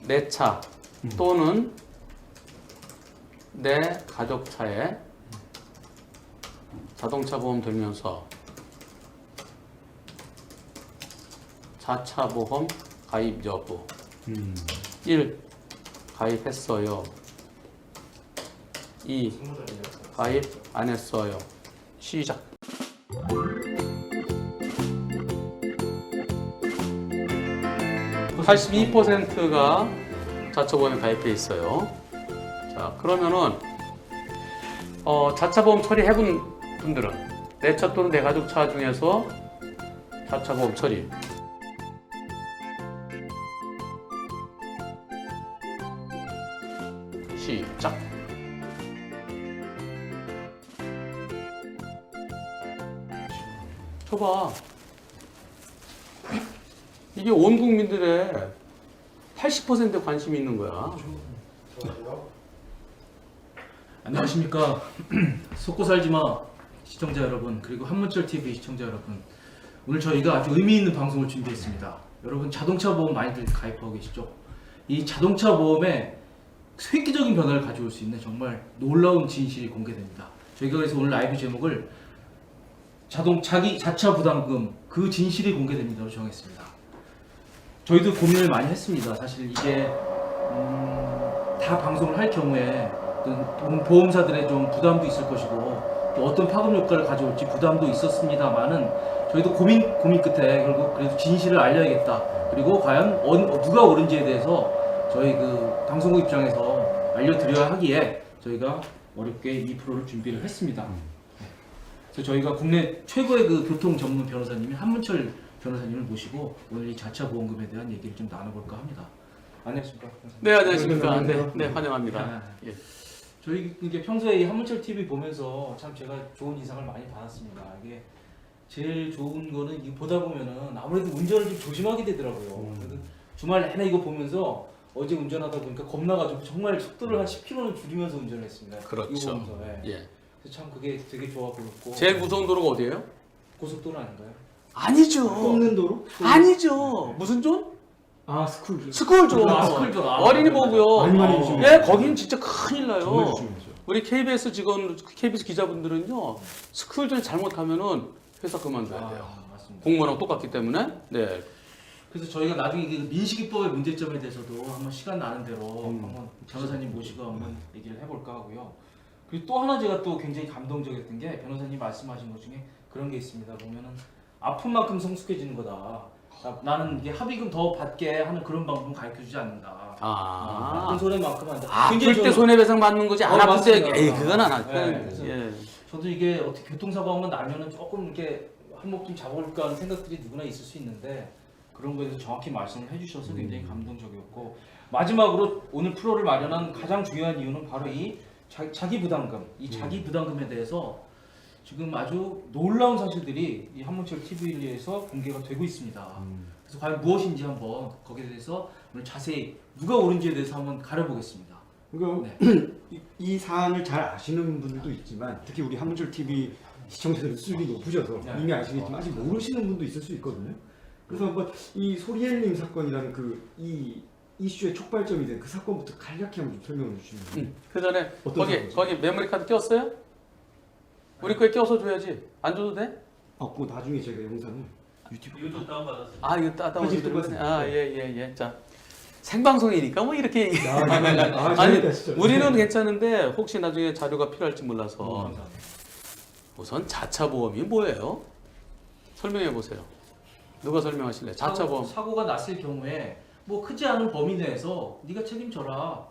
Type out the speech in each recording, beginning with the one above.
내 차 또는 내 가족 차에 자동차 보험 들면서 자차 보험 가입 여부 1. 가입했어요. 2. 가입 안 했어요. 시작. 82%가 자차보험에 가입해 있어요. 자, 그러면은 자차보험 처리해본 분들은 내 차 또는 내 가족 차 중에서 자차보험 처리. 시작. 줘봐. 이게 온 국민들의 80%의 관심이 있는 거야. 안녕하십니까. 속고 살지마 시청자 여러분, 그리고 한문철 TV 시청자 여러분, 오늘 저희가 아주 의미 있는 방송을 준비했습니다. 여러분 자동차 보험 많이들 가입하고 계시죠? 이 자동차 보험에 획기적인 변화를 가져올 수 있는 정말 놀라운 진실이 공개됩니다. 저희가 그래서 오늘 라이브 제목을 자기 자차 부담금 그 진실이 공개됩니다로 정했습니다. 저희도 고민을 많이 했습니다. 사실 이게 다 방송을 할 경우에 어떤 보험사들의 좀 부담도 있을 것이고 또 어떤 파급 효과를 가져올지 부담도 있었습니다만은 저희도 고민 끝에 결국 그래도 진실을 알려야겠다. 그리고 과연 누가 옳은지에 대해서 저희 그 방송국 입장에서 알려드려야 하기에 저희가 어렵게 이 프로를 준비를 했습니다. 그래서 저희가 국내 최고의 그 교통 전문 변호사님인 한문철 변호사님을 모시고 오늘 이 자차 보험금에 대한 얘기를 좀 나눠볼까 합니다. 안녕하십니까? 네, 안녕하십니까? 네, 환영합니다. 예. 저희 이게 평소에 이 한문철 TV 보면서 참 제가 좋은 인상을 많이 받았습니다. 이게 제일 좋은 거는 이 보다 보면은 아무래도 운전을 좀 조심하게 되더라고요. 그래서 주말 내내 이거 보면서 어제 운전하다 보니까 겁나가지고 정말 속도를 한 10km는 줄이면서 운전을 했습니다. 그렇죠. 이거 보면서. 예. 예. 그래서 참 그게 되게 좋아 보였고. 제일 무서운 도로가 어디예요? 고속도로 아닌가요? 아니죠. 꺾는 도로? 아니죠. 무슨 존? 아 스쿨. 스쿨 존. 스쿨존. 어린이 보고요. 많이 조심해요. 예, 거긴 진짜 큰일 정말 나요. 조심해야죠. 우리 KBS 직원, KBS 기자분들은요, 스쿨 존 잘못하면은 회사 그만둬야 돼요. 맞습니다. 공무원하고 똑같기 때문에. 네. 그래서 저희가 나중에 이 민식이법의 문제점에 대해서도 한번 시간 나는 대로 한번 변호사님 모시고 한번 얘기를 해볼까 하고요. 그리고 또 하나 제가 또 굉장히 감동적이었던 게 변호사님 말씀하신 것 중에 그런 게 있습니다. 보면은 아픈 만큼 성숙해지는 거다. 나는 이게 합의금 더 받게 하는 그런 방법 가르쳐주지 않는다. 아픈 손해만큼 한다. 아플 때 손해배상 받는 거지, 안 아플 때, 에이, 그건 안 할까. 네, 그래서 예. 저도 이게 어떻게 교통사고 한번 나면은 조금 이렇게 한몫 좀 잡아볼까 하는 생각들이 누구나 있을 수 있는데 그런 거에 대해서 정확히 말씀을 해주셔서 굉장히 감동적이었고, 마지막으로 오늘 프로를 마련한 가장 중요한 이유는 바로 이 자기 부담금, 이 자기 부담금에 대해서 지금 아주 놀라운 사실들이 이 한문철 TV에서 공개가 되고 있습니다. 그래서 과연 무엇인지 한번 거기에 대해서 오늘 자세히 누가 옳은지에 대해서 한번 가려보겠습니다. 그러니까 이 사안을 잘 아시는 분들도 있지만 특히 우리 한문철 TV 시청자들 수준이 높으셔서 네. 이미 아시겠지만 아직 모르시는 분도 있을 수 있거든요. 그래서 한번 이 소리엘님 사건이라는 그 이 이슈의 촉발점이 된 그 사건부터 간략히 한번 좀 설명해 주시면. 그 전에, 어떤 거기 메모리 카드 꼈어요? 우리 거에 껴서 줘야지. 안 줘도 돼? 그 나중에 제가 영상을 유튜브 다운받았어요. 아, 이거 따다운 편집 거네. 똑같습니다. 아, 예. 자, 생방송이니까 뭐 이렇게. 아니 아니, 우리는 괜찮은데 혹시 나중에 자료가 필요할지 몰라서. 감사합니다. 우선 자차 보험이 뭐예요? 설명해 보세요. 누가 설명하실래요? 자차 보험. 사고가 났을 경우에 뭐 크지 않은 범위 내에서 네가 책임져라.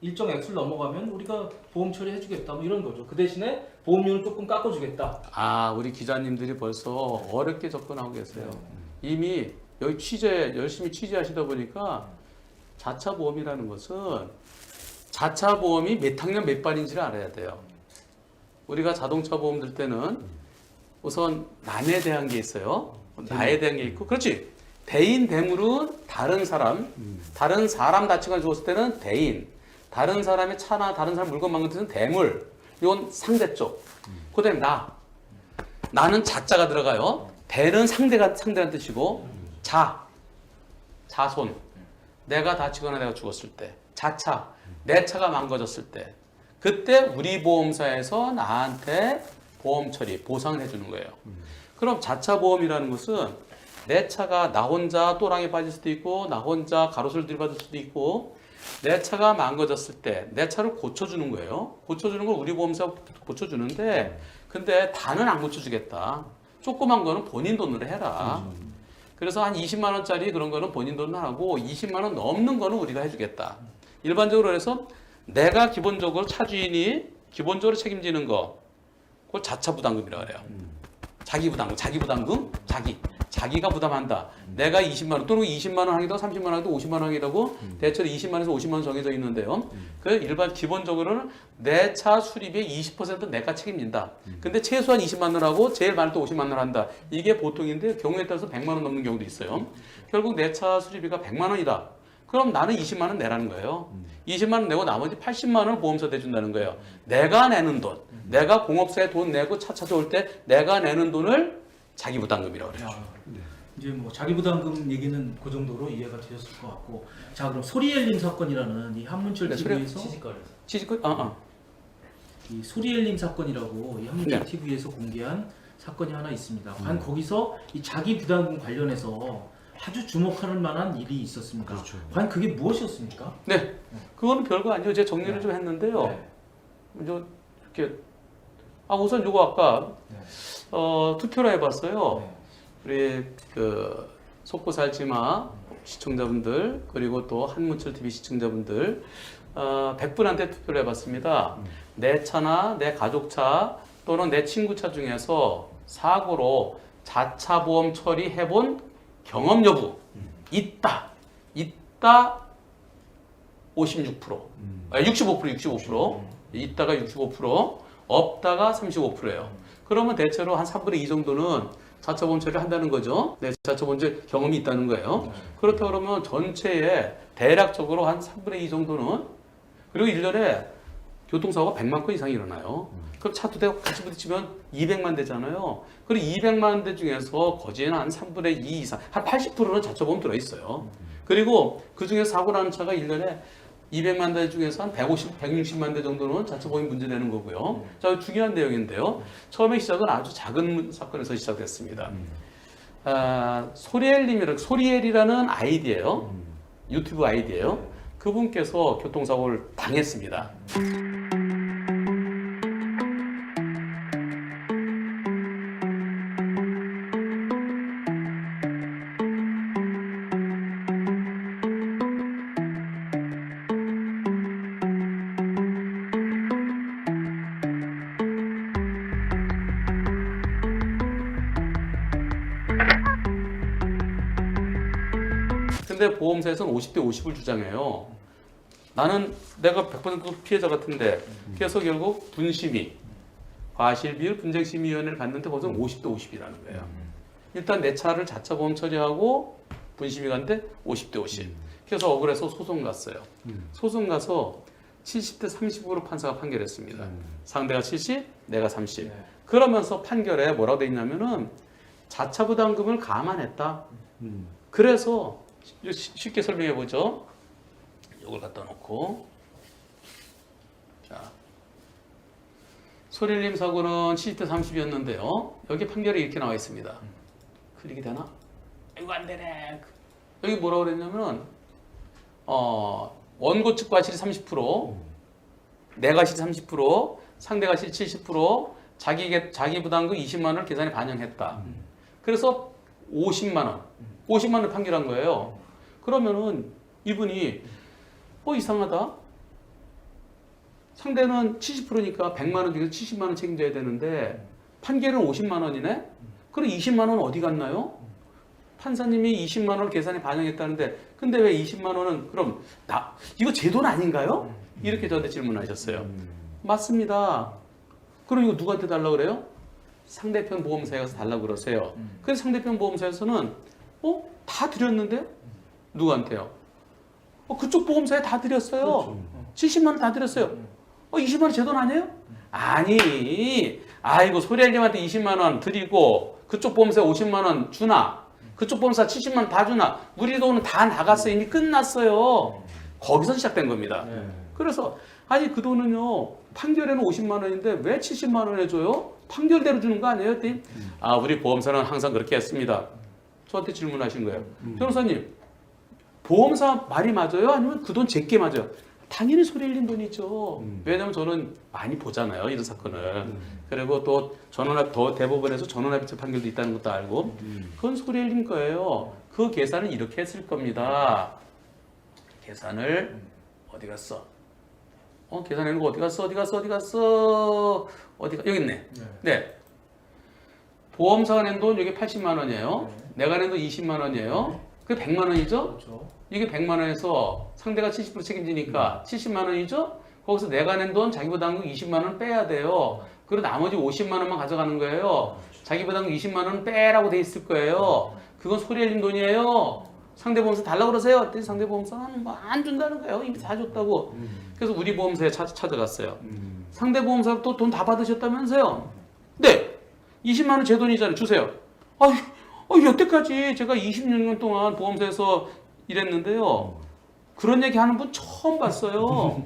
일정 액수를 넘어가면 우리가 보험 처리해주겠다. 뭐 이런 거죠. 그 대신에 보험료는 조금 깎아주겠다. 아, 우리 기자님들이 벌써 어렵게 접근하고 계세요. 이미 여기 열심히 취재하시다 보니까 자차 보험이라는 것은 자차 보험이 몇 학년 몇 발인지를 알아야 돼요. 우리가 자동차 보험 들 때는 우선 남에 대한 게 있어요. 나에 대한 게 있고, 그렇지. 대인, 대물은 다른 사람 다치가 죽었을 때는 대인, 다른 사람의 차나 다른 사람 물건 막는 뜻은 대물. 이건 상대쪽. 그다음에 나는 자자가 들어가요. 대는 상대란 뜻이고, 자손. 내가 다치거나 내가 죽었을 때, 자차, 내 차가 망가졌을 때, 그때 우리 보험사에서 나한테 보험 처리, 보상을 해주는 거예요. 그럼 자차 보험이라는 것은 내 차가 나 혼자 또랑에 빠질 수도 있고, 나 혼자 가로수를 들이받을 수도 있고, 내 차가 망가졌을 때 내 차를 고쳐주는 거예요. 고쳐주는 걸 우리 보험사가 고쳐주는데, 근데 다는 안 고쳐주겠다. 조그만 거는 본인 돈으로 해라. 그래서 한 20만 원짜리 그런 거는 본인 돈으로 하고 20만 원 넘는 거는 우리가 해주겠다. 일반적으로 해서 내가 기본적으로 차주인이 기본적으로 책임지는 거, 그걸 자차 부담금이라고 그래요. 자기 부담금, 자기가 부담한다. 내가 20만 원 또는 20만 원 하기도 30만 원 하기도 50만 원 하기도 대체로 20만에서 50만 원 정해져 있는데요. 그 일반 기본적으로는 내 차 수리비의 20% 내가 책임진다. 근데 최소한 20만 원 하고 제일 많을 때 50만 원 한다. 이게 보통인데 경우에 따라서 100만 원 넘는 경우도 있어요. 결국 내 차 수리비가 100만 원이다. 그럼 나는 20만 원 내라는 거예요. 20만 원 내고 나머지 80만 원을 보험사 대준다는 거예요. 내가 내는 돈, 내가 공업사에 돈 내고 차 찾아올 때 내가 내는 돈을 자기 부담금이라고 그래요. 이제 뭐 자기 부담금 얘기는 그 정도로 이해가 되셨을 것 같고, 자 그럼 소리엘림 사건이라는 이 한문철 네, TV에서 취직거 이 소리엘림 사건이라고 이 한문철 네. TV에서 공개한 사건이 하나 있습니다. 과연 거기서 이 자기 부담금 관련해서 아주 주목할 만한 일이 있었습니다. 그렇죠. 과연 그게 무엇이었습니까? 네, 그거는 별거 아니에요. 제가 정리를 좀 했는데요. 네. 이렇게 우선 요거 아까 네. 투표를 해봤어요. 네. 우리 그 속고 살지마 시청자분들 그리고 또 한문철 TV 시청자분들 100분한테 투표를 해봤습니다. 내 차나 내 가족 차 또는 내 친구 차 중에서 사고로 자차 보험 처리해본 경험 여부 있다 56%, 65% 있다가 65%, 없다가 35%예요. 그러면 대체로 한 3분의 2 정도는 자차 보험 처리를 한다는 거죠. 네, 자차 보험 처리 경험이 있다는 거예요. 그렇다 그러면 전체에 대략적으로 한 3분의 2 정도는, 그리고 1년에 교통사고가 100만 건 이상이 일어나요. 그럼 차 두 대 같이 부딪히면 200만 대잖아요. 그리고 200만 대 중에서 거진 한 3분의 2 이상, 한 80%는 자차 보험 들어있어요. 그리고 그 중에 사고 나는 차가 1년에 200만 대 중에서 한 150, 160만 대 정도는 자차 보험이 문제되는 거고요. 자, 중요한 내용인데요. 처음에 시작은 아주 작은 사건에서 시작됐습니다. 소리엘이라는 아이디예요. 유튜브 아이디예요. 그분께서 교통사고를 당했습니다. 근데 보험사에서는 50대 50을 주장해요. 나는 내가 100% 피해자 같은데, 그래서 결국 분심의, 과실비율 분쟁심의위원회를 갔는데 거기서 50대 50이라는 거예요. 일단 내 차를 자차 보험 처리하고 분심이 갔는데 50대 50. 그래서 억울해서 소송 갔어요. 소송 가서 70대 30으로 판사가 판결했습니다. 상대가 70, 내가 30. 그러면서 판결에 뭐라고 돼 있냐면은 자차 부담금을 감안했다. 그래서 쉽게 설명해 보죠. 이걸 갖다 놓고, 자, 소리엘림 사고는 70대 30이었는데요. 여기 판결에 이렇게 나와 있습니다. 클릭이 되나? 이거 안 되네. 여기 뭐라고 그랬냐면은 원고 측 과실이 30%, 내 과실이 30%, 상대 과실이 70%, 자기 부담금 20만 원을 계산에 반영했다. 그래서 50만 원을 판결한 거예요. 그러면은 이분이 이상하다. 상대는 70%니까 100만 원 중에서 70만 원 책임져야 되는데 판결은 50만 원이네. 그럼 20만 원은 어디 갔나요? 판사님이 20만 원을 계산에 반영했다는데 근데 왜 20만 원은 그럼 이거 제 돈 아닌가요? 이렇게 저한테 질문하셨어요. 맞습니다. 그럼 이거 누구한테 달라고 그래요? 상대편 보험사에 가서 달라고 그러세요. 그래서 상대편 보험사에서는 다 드렸는데 누구한테요? 그쪽 보험사에 다 드렸어요. 그렇죠. 70만 원 다 드렸어요. 20만 원 제 돈 아니에요? 아니, 아이고 소리엘님한테 20만 원 드리고 그쪽 보험사에 50만 원 주나? 그쪽 보험사 70만 원 다 주나? 우리 돈은 다 나갔어요. 이미 끝났어요. 거기서 시작된 겁니다. 네. 그래서 아니 그 돈은요 판결에는 50만 원인데 왜 70만 원에 줘요? 판결대로 주는 거 아니에요? 그랬더니 아 우리 보험사는 항상 그렇게 했습니다. 저한테 질문하신 거예요. 변호사님 보험사 말이 맞아요? 아니면 그 돈 제게 맞아요? 당연히 소리 일린 돈이죠. 왜냐면 저는 많이 보잖아요 이런 사건을. 그리고 또 전원합 더 대법원에서 전원합의체 판결도 있다는 것도 알고 그건 소리 일린 거예요. 그 계산을 이렇게 했을 겁니다. 계산을 어디 갔어? 계산하는 거 어디 갔어? 여기 있네. 네. 보험사가 낸 돈 여기 80만 원이에요. 내가 낸 돈 20만 원이에요. 그게 100만 원이죠? 그렇죠. 이게 100만 원에서 상대가 70% 책임지니까 70만 원이죠? 거기서 내가 낸 돈 자기 부담금 20만 원 빼야 돼요. 그리고 나머지 50만 원만 가져가는 거예요. 자기 부담금 20만 원 빼라고 돼 있을 거예요. 그건 소리 흘린 돈이에요. 상대보험사 달라고 그러세요. 그랬더니 상대보험사는 뭐 안 준다는 거예요. 이미 다 줬다고. 그래서 우리 보험사에 찾아갔어요. 상대보험사 또 돈 다 받으셨다면서요? 네. 20만 원 제 돈이잖아요. 주세요. 여태까지 제가 26년 동안 보험사에서 일했는데요. 그런 얘기 하는 분 처음 봤어요.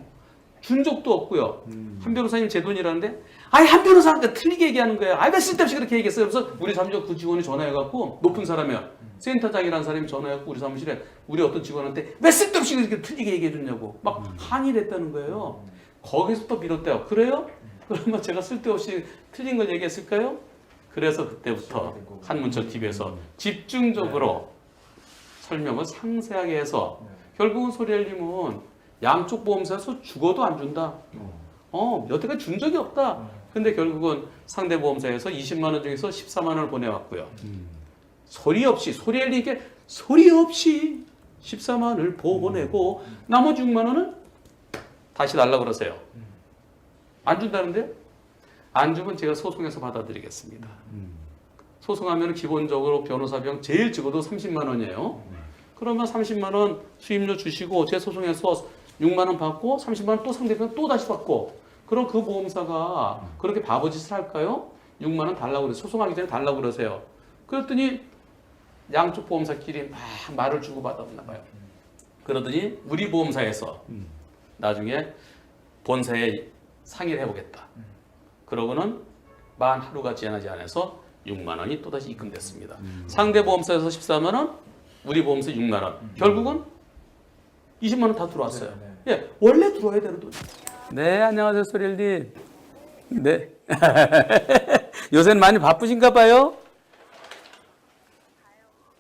준 적도 없고요. 한 변호사님 제 돈이라는데 한 변호사한테 틀리게 얘기하는 거예요. 왜 쓸데없이 그렇게 얘기했어요. 그래서 우리 사무실 그 직원이 전화해갖고 높은 사람이야. 센터장이라는 사람이 전화해갖고 우리 사무실에 우리 어떤 직원한테 왜 쓸데없이 그렇게 틀리게 얘기해줬냐고 막 항의를 했다는 거예요. 거기서부터 밀었대요. 그래요? 그러면 제가 쓸데없이 틀린 걸 얘기했을까요? 그래서 그때부터 한문철 TV에서 집중적으로 설명을 상세하게 해서 결국은 소리엘님은 양쪽 보험사에서 죽어도 안 준다. 여태까지 준 적이 없다. 근데 결국은 상대 보험사에서 20만 원 중에서 14만 원을 보내왔고요. 소리 없이 소리엘님께 소리 없이 14만 원을 보내고 나머지 6만 원은 다시 달라고 그러세요. 안 준다는데요? 안 주면 제가 소송해서 받아드리겠습니다. 소송하면 기본적으로 변호사 비용 제일 적어도 30만 원이에요. 그러면 30만 원 수임료 주시고 제 소송해서 6만 원 받고 30만 원 또 상대편 또 다시 받고 그럼 그 보험사가 그렇게 바보짓을 할까요? 6만 원 달라고 그래서 소송하기 전에 달라고 그러세요. 그랬더니 양쪽 보험사끼리 막 말을 주고받았나 봐요. 그러더니 우리 보험사에서 나중에 본사에 상의를 해보겠다. 그러고는 만 하루가 지나지 않아서 6만 원이 또다시 입금됐습니다. 상대 보험사에서 14만 원, 우리 보험사 6만 원. 결국은 20만 원 다 들어왔어요. 예, 원래 들어와야 되는 돈. 네, 안녕하세요, 소리엘님. 네. 요새는 많이 바쁘신가 봐요?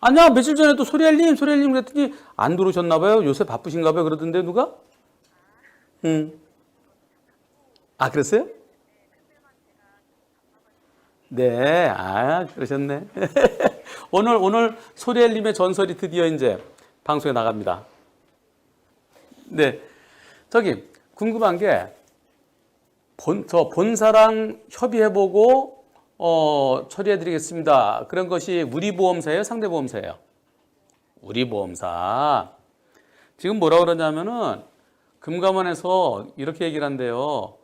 아니야, 며칠 전에도 소리엘님 그랬더니 안 들어오셨나 봐요. 요새 바쁘신가 봐요. 그러던데 누가? 그랬어요? 네, 그러셨네. 오늘 소리엘님의 전설이 드디어 이제 방송에 나갑니다. 네, 저기 궁금한 게 본사랑 협의해보고 처리해드리겠습니다. 그런 것이 우리 보험사예요, 상대 보험사예요? 우리 보험사. 지금 뭐라 그러냐면은 금감원에서 이렇게 얘기를 한대요.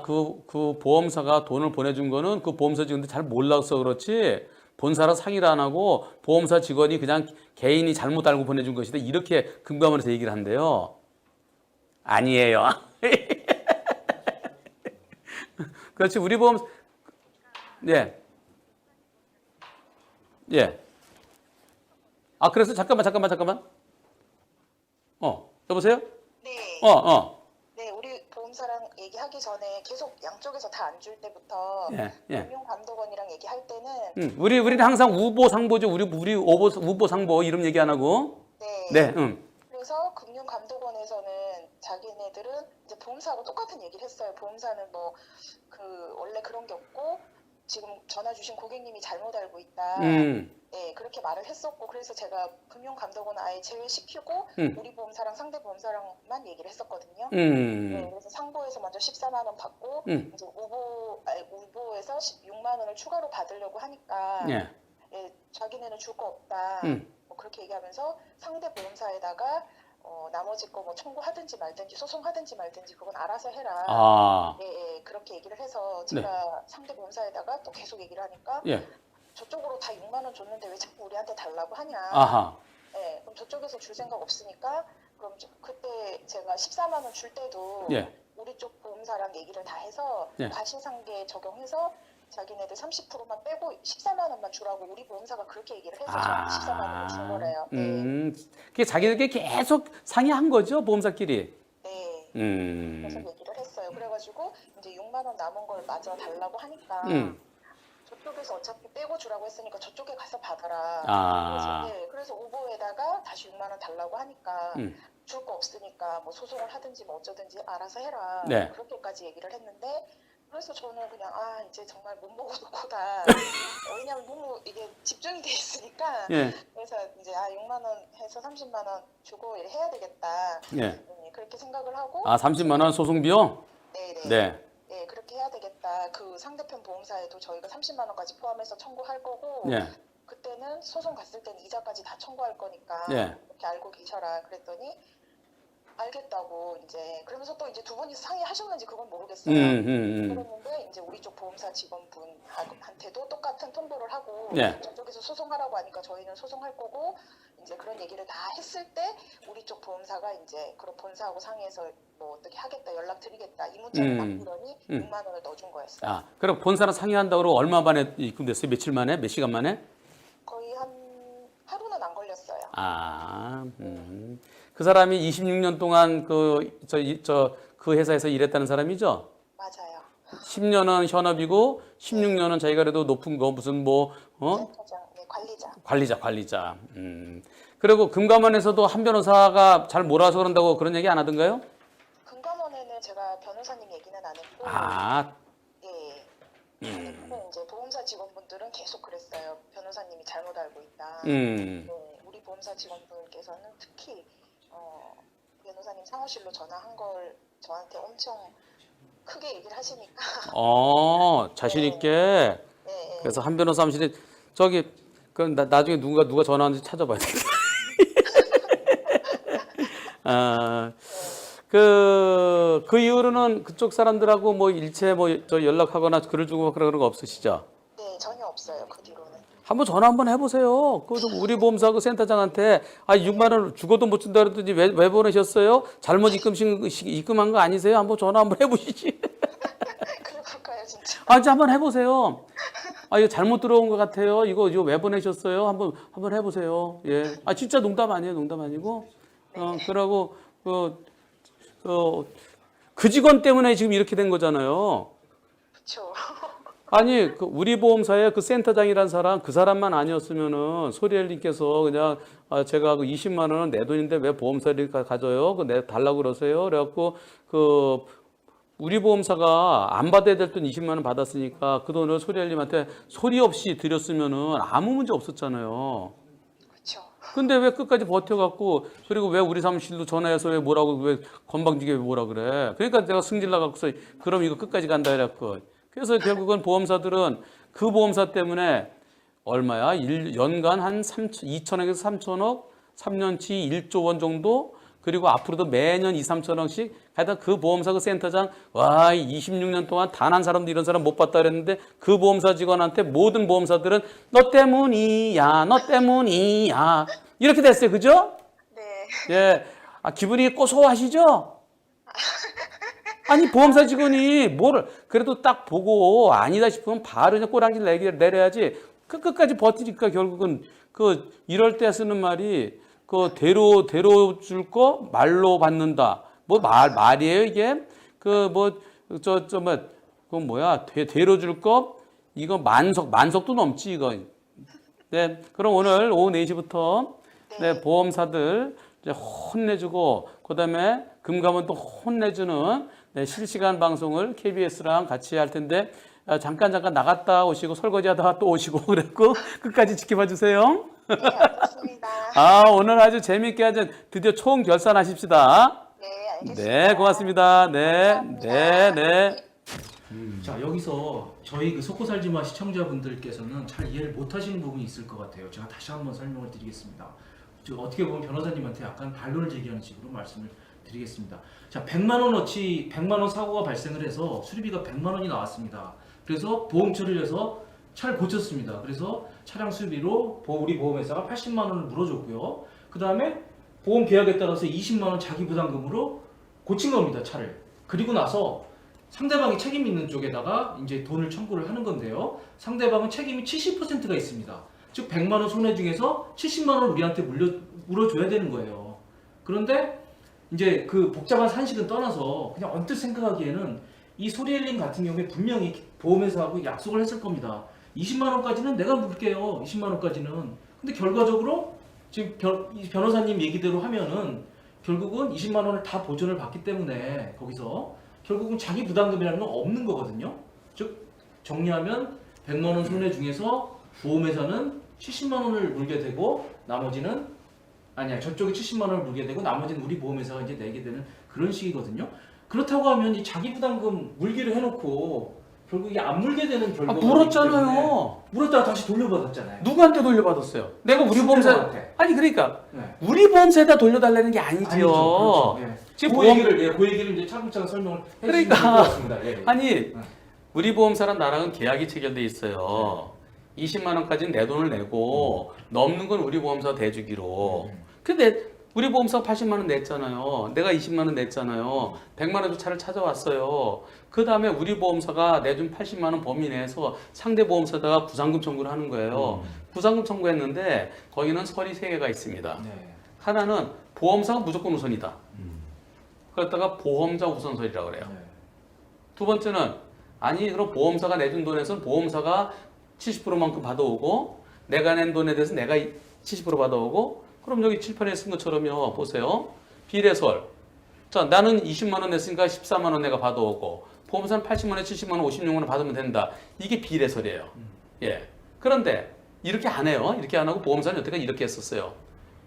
그 보험사가 돈을 보내준 거는 그 보험사 직원들 잘 몰라서 그렇지 본사랑 상의를 안 하고 보험사 직원이 그냥 개인이 잘못 알고 보내준 것이다. 이렇게 금감원에서 얘기를 한대요. 아니에요. 그렇지, 우리 보험, 예. 예. 그래서 잠깐만. 여보세요? 네. 네, 우리 보험사랑 얘기하기 전에 계속 양쪽에서 다 안 줄 때부터 예. 금융감독원이랑 얘기할 때는 우리는 항상 우보 상보죠. 우리 우보 상보 이름 얘기 안 하고. 네. 네. 그래서 금융감독원에서는 자기네들은 이제 보험사하고 똑같은 얘기를 했어요. 보험사는 뭐 원래 그런 게 없고 지금 전화 주신 고객님이 잘못 알고 있다. 네, 그렇게 말을 했었고 그래서 제가 금융감독원은 아예 제외시키고 우리 보험사랑 상대 보험사랑만 얘기를 했었거든요. 네, 그래서 상보에서 먼저 14만 원 받고 이제 우보에서 16만 원을 추가로 받으려고 하니까 예. 자기네는 줄 거 없다. 뭐 그렇게 얘기하면서 상대 보험사에다가 나머지 거 뭐 청구하든지 말든지 소송하든지 말든지 그건 알아서 해라. 네, 그렇게 얘기를 해서 제가 상대 보험사에다가 또 계속 얘기를 하니까 예. 저쪽으로 다 6만 원 줬는데 왜 자꾸 우리한테 달라고 하냐. 아하. 네, 그럼 저쪽에서 줄 생각 없으니까 그럼 그때 제가 14만 원 줄 때도 예. 우리 쪽 보험사랑 얘기를 다 해서 예. 과실상계 적용해서 자기네들 30%만 빼고 14만 원만 주라고 우리 보험사가 그렇게 얘기를 해서 아. 저한테 14만 원을 준 거래요. 네. 그게 자기들끼리 계속 상의한 거죠, 보험사끼리. 네. 음. 그래서 얘기를 했어요. 그래가지고 이제 6만 원 남은 걸 마저 달라고 하니까 저쪽에서 어차피 빼고 주라고 했으니까 저쪽에 가서 받아라. 아. 그래서, 네, 그래서 오버에다가 다시 6만 원 달라고 하니까 줄 거 없으니까 뭐 소송을 하든지 뭐 어쩌든지 알아서 해라. 네. 그렇게까지 얘기를 했는데 그래서 저는 그냥 이제 정말 못 먹어도 고다. 왜냐면 너무 이게 집중이 돼 있으니까 예. 그래서 이제 6만 원 해서 30만 원 주고 해야 되겠다. 예. 그렇게 생각을 하고 30만 원 소송 비용? 네네. 네. 네, 그렇게 해야 되겠다. 그 상대편 보험사에도 저희가 30만 원까지 포함해서 청구할 거고 예. 그때는 소송 갔을 때는 이자까지 다 청구할 거니까 예. 이렇게 알고 계셔라. 그랬더니 알겠다고 이제 그러면서 또 이제 두 분이 상의하셨는지 그건 모르겠어요. 그랬는데 이제 우리 쪽 보험사 직원분한테도 똑같은 통보를 하고 예. 저쪽에서 소송하라고 하니까 저희는 소송할 거고 이제 그런 얘기를 다 했을 때 우리 쪽 보험사가 이제 그럼 본사하고 상의해서 뭐 어떻게 하겠다 연락드리겠다 이 문자를 남기더니 6만 원을 넣어준 거였어요. 아, 그럼 본사랑 상의한다고 얼마 만에 입금됐어요? 며칠 만에? 몇 시간 만에? 거의 한 하루는 안 걸렸어요. 아, 그 사람이 26년 동안 그 회사에서 일했다는 사람이죠? 맞아요. 10년은 현업이고 16년은 자기가 그래도 높은 거 무슨 센터장, 네, 관리자. 관리자. 그리고 금감원에서도 한 변호사가 잘 몰아서 그런다고 그런 얘기 안 하던가요? 금감원에는 제가 변호사님 얘기는 안 했고 아, 예. 그리고 이제 보험사 직원분들은 계속 그랬어요. 변호사님이 잘못 알고 있다. 네, 우리 보험사 직원분께서는 특히 변호사님 사무실로 전화한 걸 저한테 엄청 크게 얘기를 하시니까. 자신 있게. 네. 그래서 한 변호사 사무실에 저기 나중에 누가 전화하는지 찾아봐야 되겠다. 그 이후로는 그쪽 사람들하고 뭐 일체 저 연락하거나 글을 주고 그런 거 없으시죠? 네, 전혀 없어요. 그 뒤로는. 한번 전화 한번 해보세요. 그 우리 보험사 그 센터장한테 6만 원 죽어도 못 준다 그랬더니 왜 보내셨어요? 잘못 입금한 거 아니세요? 한번 전화 한번 해보시지. 그럴까요, 진짜? 이제 한번 해보세요. 이거 잘못 들어온 것 같아요. 이거 왜 보내셨어요? 한번 해보세요. 예. 진짜 농담 아니에요. 농담 아니고. 그러고 그 직원 때문에 지금 이렇게 된 거잖아요. 그렇죠. 아니, 우리 보험사에 그 센터장이란 사람, 그 사람만 아니었으면은 소리엘님께서 그냥 제가 그 20만 원은 내 돈인데 왜 보험사를 가져요? 달라고 그러세요? 그래갖고 우리 보험사가 안 받아야 될 돈 20만 원 받았으니까 그 돈을 소리엘님한테 소리 없이 드렸으면은 아무 문제 없었잖아요. 그렇죠. 근데 왜 끝까지 버텨갖고 그리고 왜 우리 사무실로 전화해서 왜 건방지게 뭐라 그래? 그러니까 내가 승질 나갖고서 그럼 이거 끝까지 간다 해갖고. 그래서 결국은 보험사들은 그 보험사 때문에 얼마야? 연간 한 2천억에서 3천억, 3년치 1조 원 정도, 그리고 앞으로도 매년 2, 3천 원씩 하여튼 그 보험사 그 센터장 26년 동안 단 한 사람도 이런 사람 못 봤다 그랬는데 그 보험사 직원한테 모든 보험사들은 너 때문이야 이렇게 됐어요. 그죠? 네. 예. 기분이 고소하시죠? 아니 보험사 직원이 그래도 딱 보고 아니다 싶으면 바로 그냥 꼬랑지를 내려야지. 끝까지 버티니까 결국은 이럴 때 쓰는 말이 대로 줄 거 말로 받는다. 말이에요 이게? 그건 뭐야? 대로 줄 거 이거 만석도 넘지 이거. 네. 그럼 오늘 오후 4시부터 네, 보험사들 이제 혼내주고 그다음에 금감원도 혼내주는 네, 실시간 방송을 KBS랑 같이 할 텐데 잠깐 나갔다 오시고 설거지하다가 또 오시고 그랬고 끝까지 지켜봐 주세요. 네, 알겠습니다. 오늘 아주 재밌게 드디어 총 결산하십시다. 네, 알겠습니다. 네, 고맙습니다. 네. 자, 여기서 저희 그 속고 살지마 시청자분들께서는 잘 이해를 못하시는 부분이 있을 것 같아요. 제가 다시 한번 설명을 드리겠습니다. 어떻게 보면 변호사님한테 약간 반론을 제기하는 식으로 말씀을 드리겠습니다. 자, 100만 원어치 100만 원 사고가 발생을 해서 수리비가 100만 원이 나왔습니다. 그래서 보험 처리를 해서 차를 고쳤습니다. 그래서 차량 수리로 우리 보험회사가 80만 원을 물어줬고요. 그 다음에 보험 계약에 따라서 20만 원 자기 부담금으로 고친 겁니다, 차를. 그리고 나서 상대방이 책임 있는 쪽에다가 이제 돈을 청구를 하는 건데요. 상대방은 책임이 70%가 있습니다. 즉 100만 원 손해 중에서 70만 원을 우리한테 물어줘야 되는 거예요. 그런데 이제 그 복잡한 산식은 떠나서 그냥 언뜻 생각하기에는 이 소리엘링 같은 경우에 분명히 보험회사하고 약속을 했을 겁니다. 20만 원까지는 내가 물게요. 20만 원까지는. 근데 결과적으로 지금 이 변호사님 얘기대로 하면은 결국은 20만 원을 다 보전을 받기 때문에 거기서 결국은 자기 부담금이라는 건 없는 거거든요. 즉 정리하면 100만 원 손해 중에서 보험회사는 70만 원을 물게 되고 나머지는 아니야 저쪽이 70만 원을 물게 되고 나머지는 우리 보험회사가 이제 내게 되는 그런 식이거든요. 그렇다고 하면 이 자기 부담금 물기를 해놓고 결국 이게 안 물게 되는 결과가 물었잖아요. 물었다가 다시 돌려받았잖아요. 누구한테 돌려받았어요? 내가 우리 보험사 상대방한테. 아니 그러니까 네. 우리 보험사에다 돌려달라는 게 아니지요. 그렇죠. 예. 지금 그 보험 얘기를 그 얘기를 이제 차근차근 설명을 해주시면 그러니까. 될것 같습니다. 예, 예. 아니 우리 보험사랑 나랑은 계약이 체결돼 있어요. 20만 원까지는 내 돈을 내고 넘는 건 우리 보험사 대주기로. 근데 우리 보험사가 80만 원 냈잖아요. 내가 20만 원 냈잖아요. 100만 원도 차를 찾아왔어요. 그 다음에 우리 보험사가 내준 80만 원 범위 내에서 상대 보험사에다가 부상금 청구를 하는 거예요. 부상금 청구했는데 거기는 설이 3개가 있습니다. 네. 하나는 보험사가 무조건 우선이다. 그랬다가 보험자 우선설이라고 그래요. 네. 두 번째는 아니 그럼 보험사가 내준 돈에서는 보험사가 70%만큼 받아오고 내가 낸 돈에 대해서 내가 70% 받아오고 그럼 여기 칠판에 쓴 것처럼요. 보세요. 비례설. 자, 나는 20만 원 냈으니까 14만 원 내가 받아오고 보험사는 80만 원, 70만 원, 56만 원 받으면 된다. 이게 비례설이에요. 예. 그런데 이렇게 안 해요. 이렇게 안 하고 보험사는 여태까지 이렇게 했었어요.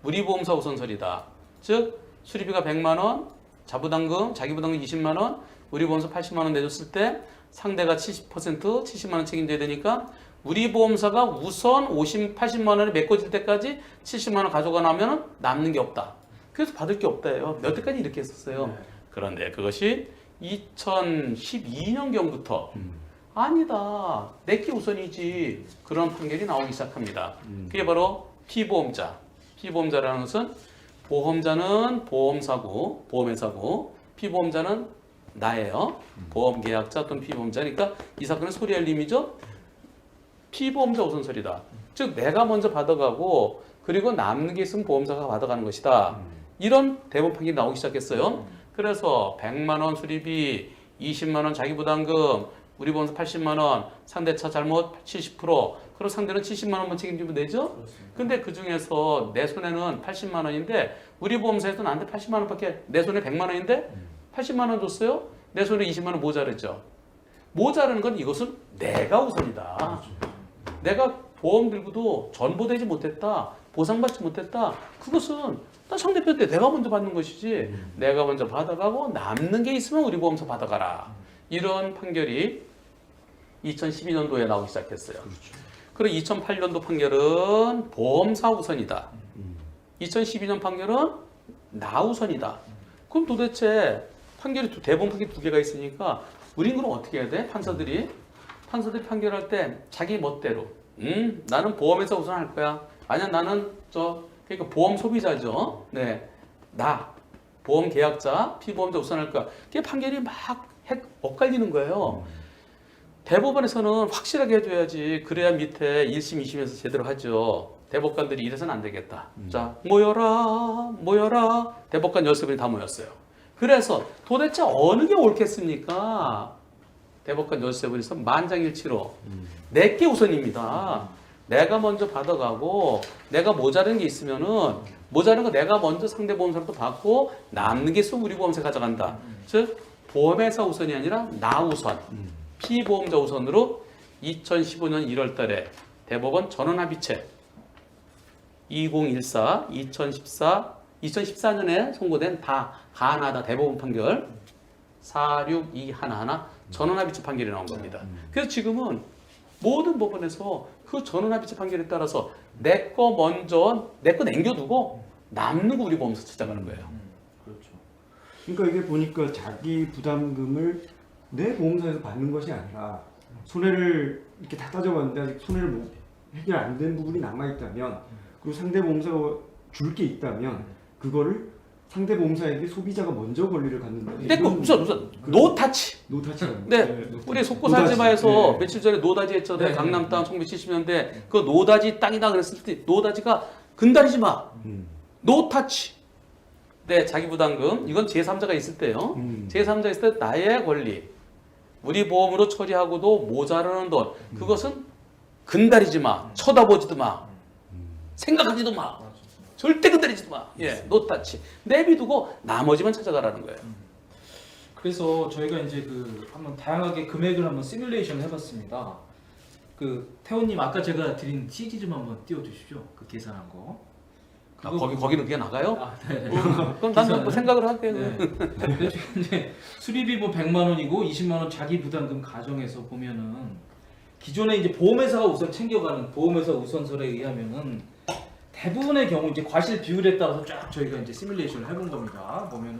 우리 보험사 우선설이다. 즉 수리비가 100만 원, 자부담금, 자기 부담금 20만 원, 우리 보험사 80만 원 내줬을 때 상대가 70%, 70만 원 책임져야 되니까 우리 보험사가 우선 80만 원이 메꿔질 때까지 70만 원 가져가 나면 남는 게 없다. 그래서 받을 게 없다예요. 여태까지 이렇게 했었어요. 네. 그런데 그것이 2012년경부터 아니다. 내게 우선이지. 그런 판결이 나오기 시작합니다. 그게 바로 피보험자. 피보험자라는 것은 보험자는 보험사고, 보험회사고, 피보험자는 나예요. 보험계약자 또는 피보험자니까 이 사건은 소리알림이죠. 피보험자 우선설이다. 즉 내가 먼저 받아가고 그리고 남는 게 있으면 보험사가 받아가는 것이다. 이런 대법원 판결이 나오기 시작했어요. 그래서 100만 원 수리비, 20만 원 자기 부담금, 우리 보험사 80만 원, 상대차 잘못 70%, 그럼 상대는 70만 원만 책임지면 되죠? 근데 그 중에서 내 손에는 80만 원인데 우리 보험사에서 나한테 80만 원밖에 내 손에 100만 원인데 80만 원 줬어요? 내 손에 20만 원 모자르죠? 모자르는 건 이것은 내가 우선이다. 내가 보험 들고도 전보되지 못했다, 보상받지 못했다. 그것은 나 상대편 때 내가 먼저 받는 것이지. 내가 먼저 받아가고 남는 게 있으면 우리 보험사 받아가라. 이런 판결이 2012년도에 나오기 시작했어요. 그리고 2008년도 판결은 보험사 우선이다. 2012년 판결은 나 우선이다. 그럼 도대체 대법원 판결이 2개가 있으니까 우린 그럼 어떻게 해야 돼? 판사들이 판결할 때 자기 멋대로 나는 보험회사 우선할 거야. 아니야 나는 그러니까 보험 소비자죠. 네, 나 보험 계약자, 피보험자 우선할 거야. 그게 판결이 막 엇갈리는 거예요. 대법원에서는 확실하게 해줘야지. 그래야 밑에 1심, 2심에서 제대로 하죠. 대법관들이 이래서는 안 되겠다. 자, 모여라. 대법관 13분이 다 모였어요. 그래서 도대체 어느 게 옳겠습니까? 대법관 13분이서 만장일치로 내게 우선입니다. 내가 먼저 받아가고 내가 모자른 게 있으면은 모자른 거 내가 먼저 상대 보험사로부터 받고 남는 게 있으면 우리 보험사 가져간다. 즉 보험회사 우선이 아니라 나 우선, 피보험자 우선으로 2015년 1월 달에 대법원 전원합의체 2014년에 선고된 다 하나다 대법원 판결 46211 전원합의체 판결이 나온 겁니다. 그래서 지금은 모든 법원에서 그 전원합의체 판결에 따라서 내 거 남겨두고 남는 거 우리 보험사 찾아가는 거예요. 그렇죠. 그러니까 이게 보니까 자기 부담금을 내 보험사에서 받는 것이 아니라 손해를 이렇게 다 따져봤는데 아직 손해를 해결 안 된 부분이 남아 있다면, 그리고 상대 보험사가 줄 게 있다면 그거를 상대 보험사에게 소비자가 먼저 권리를 갖는다. 근데 그 우선 노타치. 노타치. 네, 우리 속고 살지마에서 네. 며칠 전에 노다지 했잖아요. 네, 강남 땅 1970년대 그 노다지 땅이다 그랬을 때 노다지가 근다리지 마. 노타치. 네, 자기 부담금 이건 제3자가 있을 때요. 제3자 있을 때 나의 권리. 우리 보험으로 처리하고도 모자라는 돈. 그것은 근다리지 마. 쳐다보지도 마. 생각하지도 마. 절대 건드리지도 마. 예, 노타치. 내비두고 나머지만 찾아가라는 거예요. 그래서 저희가 이제 그 한번 다양하게 금액을 한번 시뮬레이션 해봤습니다. 그 태호님 아까 제가 드린 CG 좀 한번 띄워주십시오. 그 계산한 거. 아, 거기는 그게 나가요? 아, 네. 그럼 난 뭐 생각을 할게요. 네. 근데 지금 이제 수리비 뭐 100만 원이고 20만 원 자기 부담금 가정해서 보면은 기존에 이제 보험회사가 우선 챙겨가는 보험회사 우선설에 의하면은 대부분의 경우 이제 과실 비율에 따라서 쫙 저희가 이제 시뮬레이션을 해본 겁니다. 보면은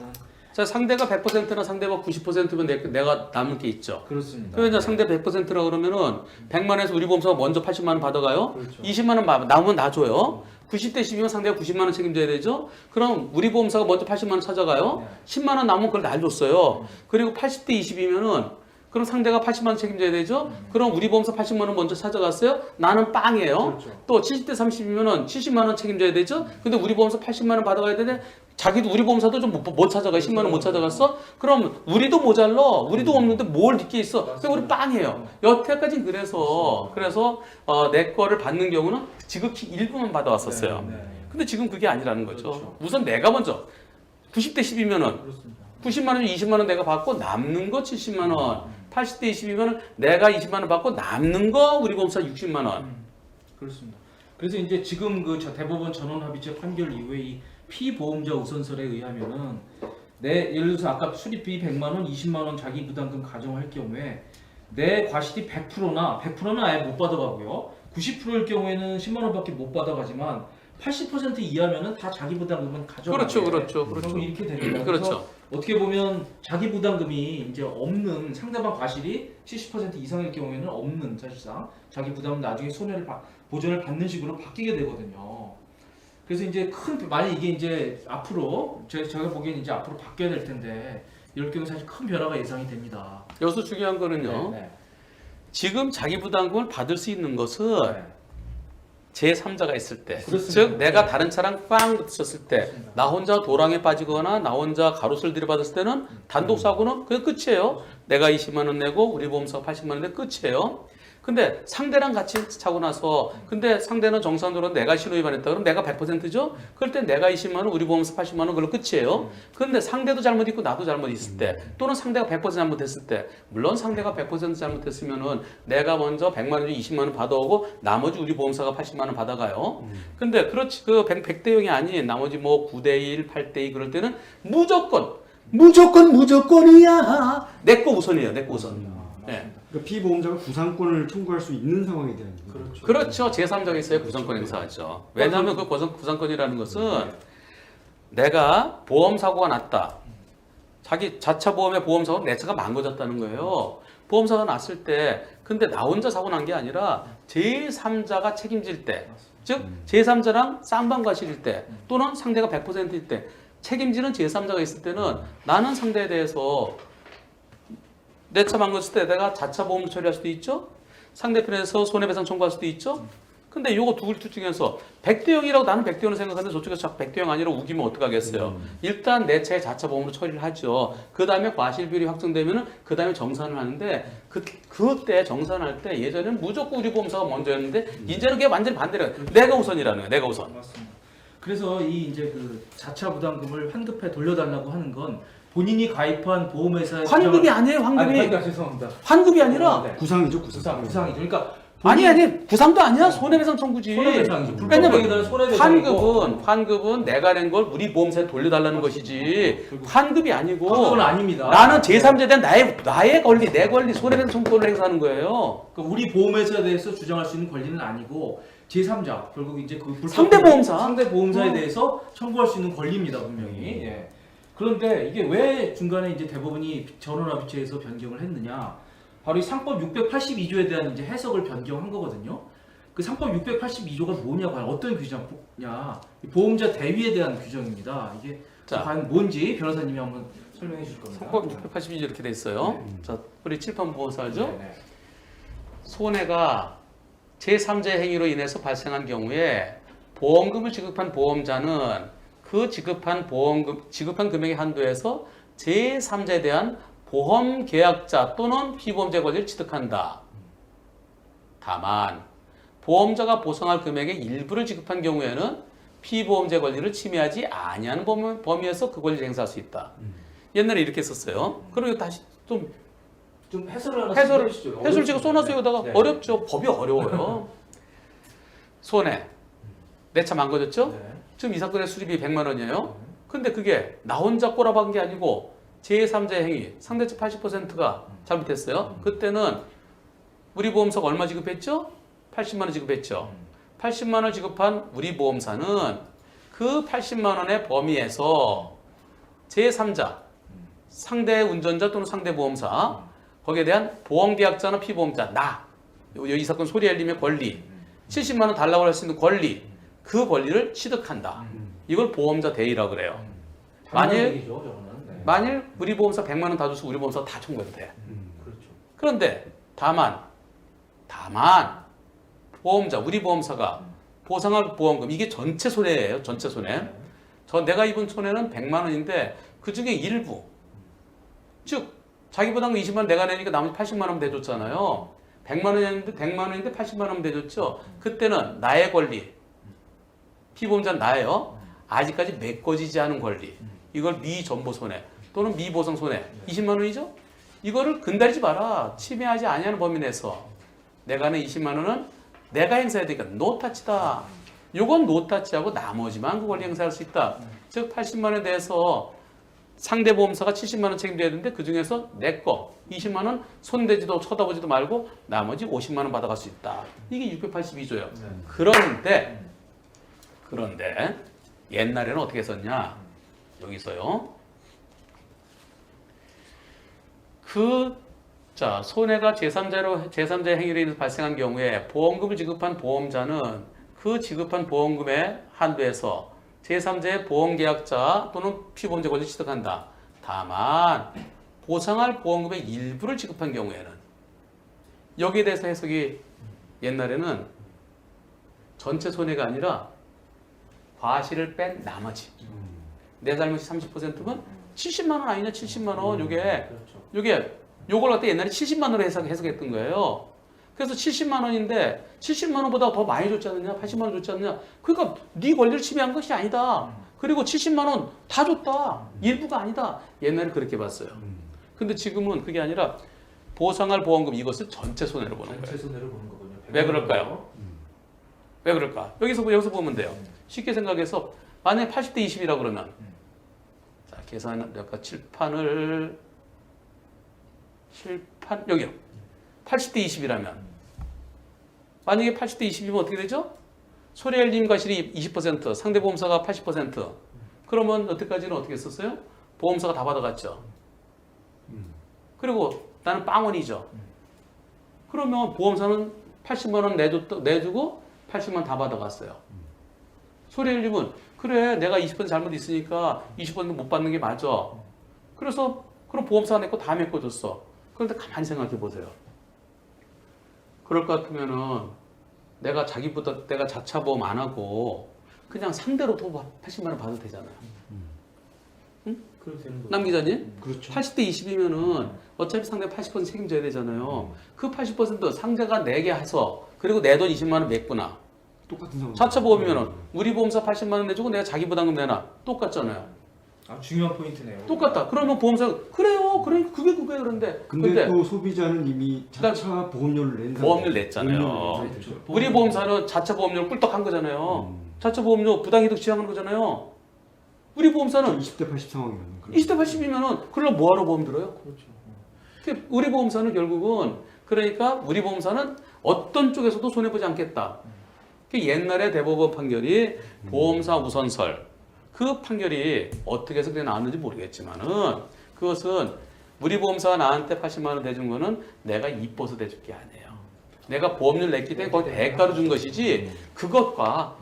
자, 상대가 100%나 상대가 90%면 내가 남을 게 있죠. 그렇습니다. 그러면 이제 상대 100%라 그러면은 100만 원에서 우리 보험사가 먼저 80만 원 받아가요. 그렇죠. 20만 원 남으면 나 줘요. 90대 10이면 상대가 90만 원 책임져야 되죠. 그럼 우리 보험사가 먼저 80만 원 찾아가요. 네. 10만 원 남으면 그걸 날 줬어요. 그리고 80대 20이면은 그럼 상대가 80만 원 책임져야 되죠. 그럼 우리 보험사 80만 원 먼저 찾아갔어요. 나는 빵이에요. 그렇죠. 또 70대 30이면은 70만 원 책임져야 되죠. 근데 우리 보험사 80만 원 받아가야 되는데 자기도 우리 보험사도 좀 못 찾아가. 10만 원 못 찾아갔어. 그럼 우리도 모자라. 우리도 없는데 뭘 믿게 있어. 그래서 우리 빵이에요. 여태까지 그래서 내 거를 받는 경우는 지극히 일부만 받아왔었어요. 네, 네. 근데 지금 그게 아니라는 거죠. 그렇죠. 우선 내가 먼저 90대 10이면은 그렇습니다. 90만 원, 20만 원 내가 받고 남는 거 70만 원. 80대 20이면 내가 20만 원 받고 남는 거 우리 보험사 60만 원. 그렇습니다. 그래서 이제 지금 그 대법원 전원합의체 판결 이후에 이 피보험자 우선설에 의하면은 예를 들어서 아까 수리비 100만 원, 20만 원 자기 부담금 가정할 경우에 내 과실이 100%는 아예 못 받아가고요. 90%일 경우에는 10만 원밖에 못 받아가지만 80% 이하면은 다 자기 부담금은 가져가게. 그렇죠. 이렇게 됩니다. 그래서 그렇죠. 어떻게 보면 자기 부담금이 이제 없는 상대방 과실이 70% 이상일 경우에는 없는 사실상 자기 부담은 나중에 보전을 받는 식으로 바뀌게 되거든요. 그래서 이제 만약 이게 이제 앞으로 제가 보기에는 이제 앞으로 바뀌어야 될 텐데 이럴 경우 사실 큰 변화가 예상이 됩니다. 여기서 중요한 거는요. 네. 지금 자기 부담금을 받을 수 있는 것은 네. 제3자가 있을 때, 그렇습니다. 즉 내가 다른 차랑 빵 부딪혔을 때, 그렇습니다. 나 혼자 도랑에 빠지거나 나 혼자 가로수를 들이받았을 때는 단독 사고는 그게 끝이에요. 내가 20만 원 내고 우리 보험사가 80만 원 내고 끝이에요. 근데 상대랑 같이 차고 나서 근데 상대는 정상적으로 내가 신호 위반했다 그럼 내가 100%죠? 그럴 때 내가 20만 원 우리 보험사 80만 원 그걸로 끝이에요. 근데 상대도 잘못 있고 나도 잘못 있을 때 또는 상대가 100% 잘못했을 때 물론 상대가 100% 잘못했으면은 내가 먼저 100만 원 중 20만 원 받아오고 나머지 우리 보험사가 80만 원 받아가요. 근데 그렇지 그 100대 0이 아닌 나머지 뭐 9대 1, 8대 2 그럴 때는 무조건이야. 내 거 우선이에요. 내 거 우선. 네. 그러니까 피보험자가 구상권을 청구할 수 있는 상황에 대한 얘기죠. 그렇죠. 제3자가 있어야 구상권 행사하죠. 왜냐하면 그 구상권이라는 것은 내가 보험 사고가 났다. 자기 자차 보험의 보험 사고 내 차가 망가졌다는 거예요. 보험 사고가 났을 때 근데 나 혼자 사고 난 게 아니라 제3자가 책임질 때, 즉 제3자랑 쌍방 과실일 때 또는 상대가 100%일 때 책임지는 제3자가 있을 때는 나는 상대에 대해서 내 차 망가졌을 때 내가 자차 보험 처리할 수도 있죠. 상대편에서 손해배상 청구할 수도 있죠. 근데 요거 둘 중에서 100대 0이라고 나는 100대 0을 생각하는데 저쪽에서 자꾸 100대 0 아니라 우기면 어떡하겠어요. 일단 내 차에 자차 보험으로 처리를 하죠. 그 다음에 과실 비율이 확정되면은 그 다음에 정산을 하는데 그때 정산할 때 예전에는 무조건 우리 보험사가 먼저였는데 이제는 그게 완전히 반대로 내가 우선이라는 거예요. 내가 우선. 맞습니다. 그래서 이 이제 그 자차 부담금을 환급해 돌려달라고 하는 건 본인이 가입한 보험회사의 환급이 아니에요. 환급이. 죄송합니다. 환급이 아니라 네. 구상이죠, 구상. 구상이죠. 그러니까 아니 구상도 아니야. 손해배상 청구지. 손해배상이죠. 왜냐면 불법행위에 손해배상이고 환급은 내가 낸 걸 우리 보험사에 돌려달라는 것이지 환급이 아니고 그건 아닙니다. 나는 제3자에 대한 나의 권리, 내 권리, 손해배상 청구권을 행사하는 거예요. 그러니까 우리 보험회사에 대해서 주장할 수 있는 권리는 아니고 제3자 결국 이제 그 불법 상대 보험사. 상대 보험사에 대해서 청구할 수 있는 권리입니다 분명히. 예. 그런데 이게 왜 중간에 이제 대법원이 전원합의체에서 변경을 했느냐? 바로 이 상법 682조에 대한 이제 해석을 변경한 거거든요. 그 상법 682조가 뭐냐, 과연 어떤 규정이냐, 이 보험자 대위에 대한 규정입니다. 이게 자. 과연 뭔지 변호사님이 한번 설명해 주실 겁니다. 상법 682조 이렇게 돼 있어요. 자, 우리 칠판 보험사 알죠? 네, 네. 손해가 제3자의 행위로 인해서 발생한 경우에 보험금을 지급한 보험자는 그 지급한 금액의 한도에서 제3자에 대한 보험 계약자 또는 피보험자의 권리를 취득한다. 다만 보험자가 보상할 금액의 일부를 지급한 경우에는 피보험자의 권리를 침해하지 아니하는 범위에서 그 권리를 행사할 수 있다. 옛날에 이렇게 썼어요. 그리고 다시 좀 좀 해설을 하나 해설을 해주시죠. 해설 제가 써놨어요. 여기다가 네. 어렵죠. 법이 어려워요. 손해. 내 차 망가졌죠? 네. 지금 이 사건의 수리비 100만 원이에요. 근데 그게 나 혼자 꼬라박은 게 아니고 제3자의 행위, 상대적 80%가 잘못했어요. 그때는 우리 보험사가 얼마 지급했죠? 80만 원 지급했죠. 80만 원을 지급한 우리 보험사는 그 80만 원의 범위에서 제3자, 상대 운전자 또는 상대 보험사, 거기에 대한 보험계약자나 피보험자, 이 사건 소리 알림의 권리, 70만 원 달라고 할 수 있는 권리, 그 권리를 취득한다. 이걸 보험자 대위라고 그래요. 만일 우리 보험사 100만 원 다 줘서 우리 보험사 다 청구해도 돼. 그렇죠. 그런데 다만 보험자, 우리 보험사가 보상할 보험금, 이게 전체 손해예요. 전체 손해. 내가 입은 손해는 100만 원인데 그 중에 일부, 즉 자기 부담금 20만 원 내가 내니까 나머지 80만 원 대줬잖아요. 100만 원인데 80만 원 대줬죠. 그때는 나의 권리, 피보험자는 나예요. 아직까지 메꿔지지 않은 권리, 이걸 미전보 손해 또는 미보상 손해 20만 원이죠. 이거를 근달지 마라. 침해하지 아니하는 범위 내에서 내가 낸 20만 원은 내가 행사해야 되니까 노타치다. 요건 노타치하고 나머지만 그 권리 행사할 수 있다. 즉 80만 원에 대해서 상대 보험사가 70만 원 책임져야 되는데 그 중에서 내 거 20만 원 손대지도 쳐다보지도 말고 나머지 50만 원 받아갈 수 있다. 이게 682조예요. 그런데 옛날에는 어떻게 썼냐? 여기서요. 손해가 제3자의 행위로 인해서 발생한 경우에 보험금을 지급한 보험자는 그 지급한 보험금의 한도에서 제3자의 보험계약자 또는 피보험자 권리를 취득한다. 다만 보상할 보험금의 일부를 지급한 경우에는, 여기에 대해서 해석이 옛날에는 전체 손해가 아니라 과실을 뺀 나머지, 내 잘못이 30%면 70만 원 아니냐, 70만 원. 요걸 갖다 옛날에 70만 원으로 해석했던 거예요. 그래서 70만 원인데 70만 원보다 더 많이 줬지 않느냐, 80만 원 줬지 않느냐. 그러니까 네 권리를 침해한 것이 아니다. 그리고 70만 원 다 줬다. 일부가 아니다. 옛날에 그렇게 봤어요. 근데 지금은 그게 아니라 보상할 보험금, 이것을 전체 손해로 보는 거예요. 전체 손해를 보는 거군요. 왜 그럴까요? 왜 그럴까? 여기서 보면 돼요. 쉽게 생각해서 만약에 80대 20이라 그러면, 자, 계산 아까 칠판 여기요. 80대 20이라면 만약에 80대 20이면 어떻게 되죠? 소리알림 과실이 20%, 상대 보험사가 80%. 그러면 여태까지는 어떻게 했었어요? 보험사가 다 받아갔죠. 그리고 나는 빵원이죠. 그러면 보험사는 80만 원 내주고 80만 원 다 받아갔어요. 소리알림은 그래, 내가 20% 잘못 있으니까 20%못 받는 게 맞아. 그래서 그럼 보험사가 내 거 다 메꿔줬어. 그런데 가만히 생각해 보세요. 그럴 것 같으면은 내가 자차 보험 안 하고 그냥 상대로 또 80만 원 받아도 되잖아요. 그렇게 되는 거죠. 남 기자님, 그렇죠. 80대 20이면은 어차피 상대가 80% 책임져야 되잖아요. 그 80% 상대가 내게 해서 그리고 내 돈 20만 원 냈구나. 똑같은 상황. 자차 보험이면은 우리 보험사 80만 원 내주고 내가 자기 부담금 내놔. 똑같잖아요. 중요한 포인트네요. 똑같다. 그러면 보험사가 그래요. 그러니까 그게 그런데 근데 또 소비자는 이미 자차 보험료를 낸 보험료를 냈잖아요. 그렇죠. 우리 보험사는 자차 보험료를 꿀떡한 거잖아요. 자차 보험료 부당이득 지향하는 거잖아요. 우리 보험사는 20대 80 상황이면 20대 80이면은 그럼 뭐하러 보험 들어요? 그렇죠. 우리 보험사는 결국은, 그러니까 우리 보험사는 어떤 쪽에서도 손해보지 않겠다. 옛날에 대법원 판결이 보험사 우선설, 그 판결이 어떻게 해서 그게 나왔는지 모르겠지만은 그것은 우리 보험사가 나한테 80만 원 대준 거는 내가 이뻐서 대줄 게 아니에요. 내가 보험료를 냈기 때문에 거기 대가로 준 것이지 그것과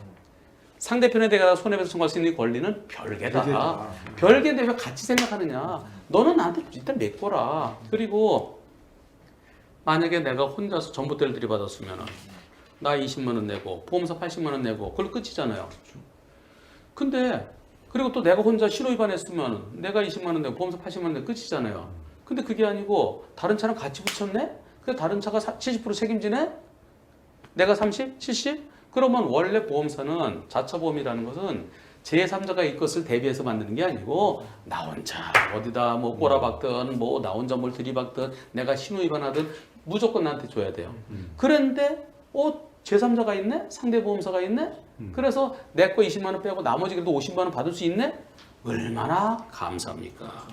상대편에 대가 손해배상 청구할 수 있는 권리는 별개다. 별개인데 왜 같이 생각하느냐. 너는 나한테 일단 메꿔라. 그리고 만약에 내가 혼자서 전봇대를 들이받았으면 나 20만 원 내고 보험사 80만 원 내고 그걸로 끝이잖아요. 근데 그리고 또 내가 혼자 신호 위반했으면 내가 20만 원 내고 보험사 80만 원 내고 끝이잖아요. 근데 그게 아니고 다른 차랑 같이 붙였네? 그래서 다른 차가 70% 책임지네? 내가 30? 70? 그러면 원래 보험사는 자차 보험이라는 것은 제3자가 이 것을 대비해서 만드는 게 아니고 나 혼자 어디다 뭐 꼬라박든 뭐 나 혼자 뭘 들이박든 내가 신호 위반하든 무조건 나한테 줘야 돼요. 그런데 제3자가 있네? 상대 보험사가 있네? 그래서 내 거 20만 원 빼고 나머지 그래도 50만 원 받을 수 있네? 얼마나 감사합니까?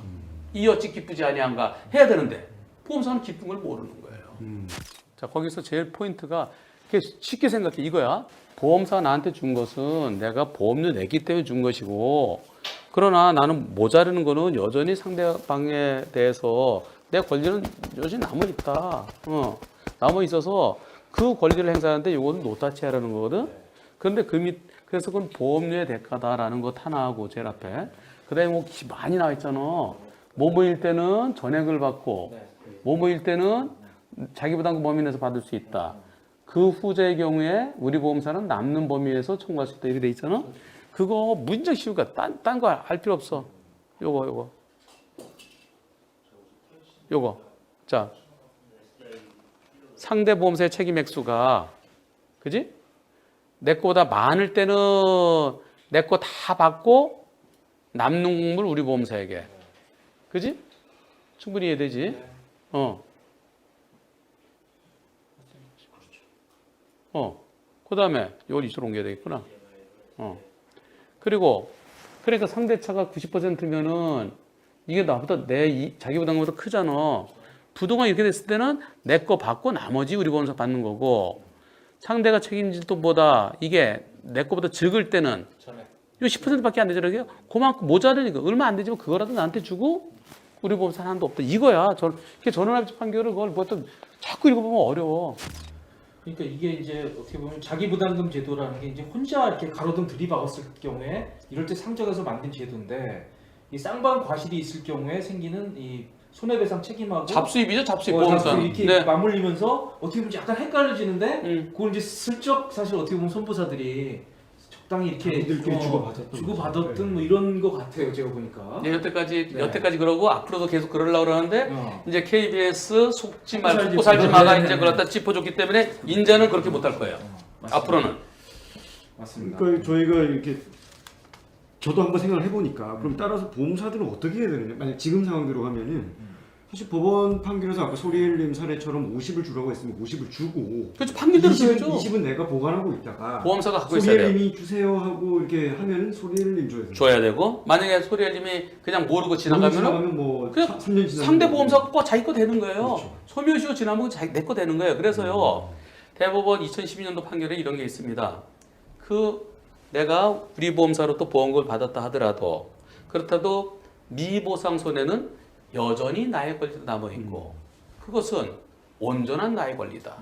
이 어찌 기쁘지 아니한가 해야 되는데 보험사는 기쁜 걸 모르는 거예요. 자, 거기서 제일 포인트가 쉽게 생각해 이거야. 보험사가 나한테 준 것은 내가 보험료 냈기 때문에 준 것이고 그러나 나는 모자르는 거는 여전히 상대방에 대해서 내 권리는 여전히 남아있다. 남아 있어서 그 권리를 행사하는데 이거는 노타치 하라는 거거든. 그런데 그래서 그건 보험료의 대가다라는 것 하나 하고 제일 앞에 그다음에 뭐 많이 나와 있잖아. 뭐뭐일 때는 전액을 받고 뭐뭐일 때는 자기 부담금 범위 내에서 받을 수 있다. 그 후자의 경우에 우리 보험사는 남는 범위에서 청구할 수 있다. 이렇게 돼 있잖아. 그거 무진장 쉬우니까 딴 거 알 필요 없어. 요거. 자, 상대 보험사의 책임 액수가 그지? 내 거보다 많을 때는 내 거 다 받고 남는 공물 우리 보험사에게. 그지? 충분히 이해되지? 그 다음에 이걸 이쪽으로 옮겨야 되겠구나. 그리고 그러니까 상대차가 90%면은 이게 나보다 자기 부담금보다 크잖아. 부동산 이렇게 됐을 때는 내 거 받고 나머지 우리 보험사 받는 거고 상대가 책임질 것보다 이게 내 거보다 적을 때는 이 10%밖에 안 되잖아요. 그만큼 모자르니까 얼마 안 되지만 그거라도 나한테 주고 우리 보험사 한도 없다. 이거야. 전원합의체 판결을 그걸 뭐 또 자꾸 읽어보면 어려워. 그러니까 이게 이제 어떻게 보면 자기 부담금 제도라는 게 이제 혼자 이렇게 가로등 들이박았을 경우에 이럴 때 상정해서 만든 제도인데 이 쌍방 과실이 있을 경우에 생기는 이 손해배상 책임하고 잡수입이죠, 잡수입 보험사. 이렇게 네. 맞물리면서 어떻게 보면 약간 헷갈려지는데 그걸 이제 슬쩍 사실 어떻게 보면 손보사들이 적당히 이렇게 자기들끼리 주고받았던 뭐 이런 거 같아요, 제가 보니까. 네, 여태까지 그러고 앞으로도 계속 그러려고 그러는데 이제 KBS 속지 말고 살지 고 살지 마가 네. 이제 그렇다 짚어줬기 때문에 인제는 그렇게 못할 거예요. 앞으로는. 맞습니다. 그러니까 저희가 이렇게 저도 한번 생각을 해보니까 그럼 따라서 보험사들은 어떻게 해야 되느냐. 만약 지금 상황대로 하면은 사실 법원 판결에서 아까 소리엘님 사례처럼 50을 주라고 했으면 50을 주고 그렇죠. 판결대로 줘야죠. 20은 내가 보관하고 있다가 보험사가 갖고 있어야 돼요. 소리엘님이 주세요 하고 이렇게 하면은 소리엘님 줘야 되고 만약에 소리엘님이 그냥 모르고 지나가면은 뭐 그냥 3년 지나면 상대 보험사가 거 자기 거 되는 거예요. 그렇죠. 소멸시효 지나면 내 거 되는 거예요. 그래서요 대법원 2012년도 판결에 이런 게 있습니다. 내가 우리 보험사로 또 보험금을 받았다 하더라도 그렇다도 미보상 손해는 여전히 나의 권리도 남아있고 그것은 온전한 나의 권리다.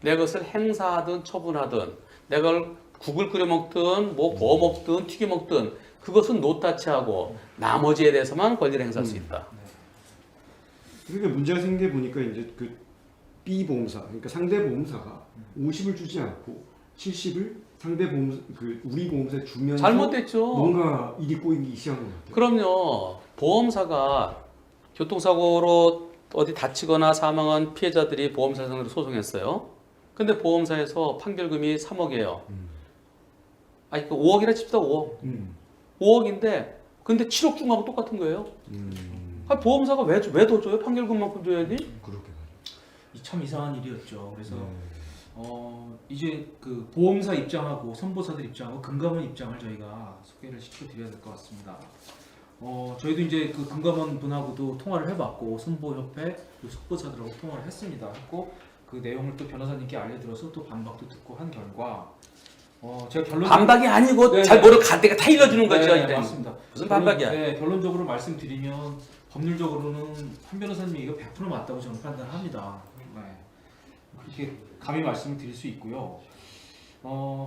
내 것을 행사하든 처분하든 내가 국을 끓여 먹든 뭐 구워 먹든 튀겨 먹든 그것은 노타치하고 나머지에 대해서만 권리를 행사할 수 있다. 그러니까 문제가 생긴 게 보니까 이제 그 B 보험사 그러니까 상대 보험사가 50을 주지 않고 70을 상대 보험 우리 보험사에 주면서 잘못됐죠. 뭔가 일이 꼬이기 시작한 것 같아요. 그럼요. 보험사가 교통사고로 어디 다치거나 사망한 피해자들이 보험사 상대로 소송했어요. 근데 보험사에서 판결금이 3억이에요. 아니, 5억이라 칩시다, 5억. 5억인데, 근데 7억 준 거하고 똑같은 거예요. 아니, 보험사가 왜 더 줘요? 판결금만큼 줘야지? 그렇게 참 이상한 일이었죠. 그래서 이제 그 보험사 입장하고 선보사들 입장하고 금감원 입장을 저희가 소개를 시켜드려야 될 것 같습니다. 저희도 이제 그 금감원 분하고도 통화를 해봤고 선보협회 속보사들하고 통화를 했습니다. 했고 그 내용을 또 변호사님께 알려드려서 또 반박도 듣고 한 결과 제가 결론 반박이 아니고 네, 잘 네. 모르고 내가 다 일러주는 거죠. 네, 이제. 맞습니다. 무슨 반박이야? 네, 결론적으로 말씀드리면 법률적으로는 한 변호사님이 이거 100% 맞다고 저는 판단합니다. 네. 그렇게 감히 말씀을 드릴 수 있고요.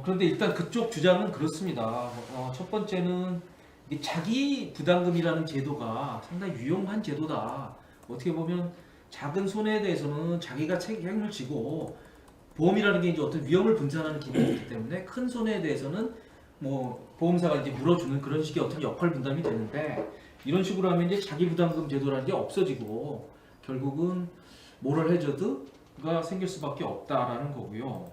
그런데 일단 그쪽 주장은 그렇습니다. 첫 번째는 이 자기 부담금이라는 제도가 상당히 유용한 제도다. 어떻게 보면 작은 손해에 대해서는 자기가 책임을 지고 보험이라는 게 이제 어떤 위험을 분산하는 기능이 있기 때문에 큰 손해에 대해서는 뭐 보험사가 이제 물어주는 그런 식의 어떤 역할 분담이 되는데 이런 식으로 하면 이제 자기 부담금 제도라는 게 없어지고 결국은 모럴 해저드가 생길 수밖에 없다라는 거고요.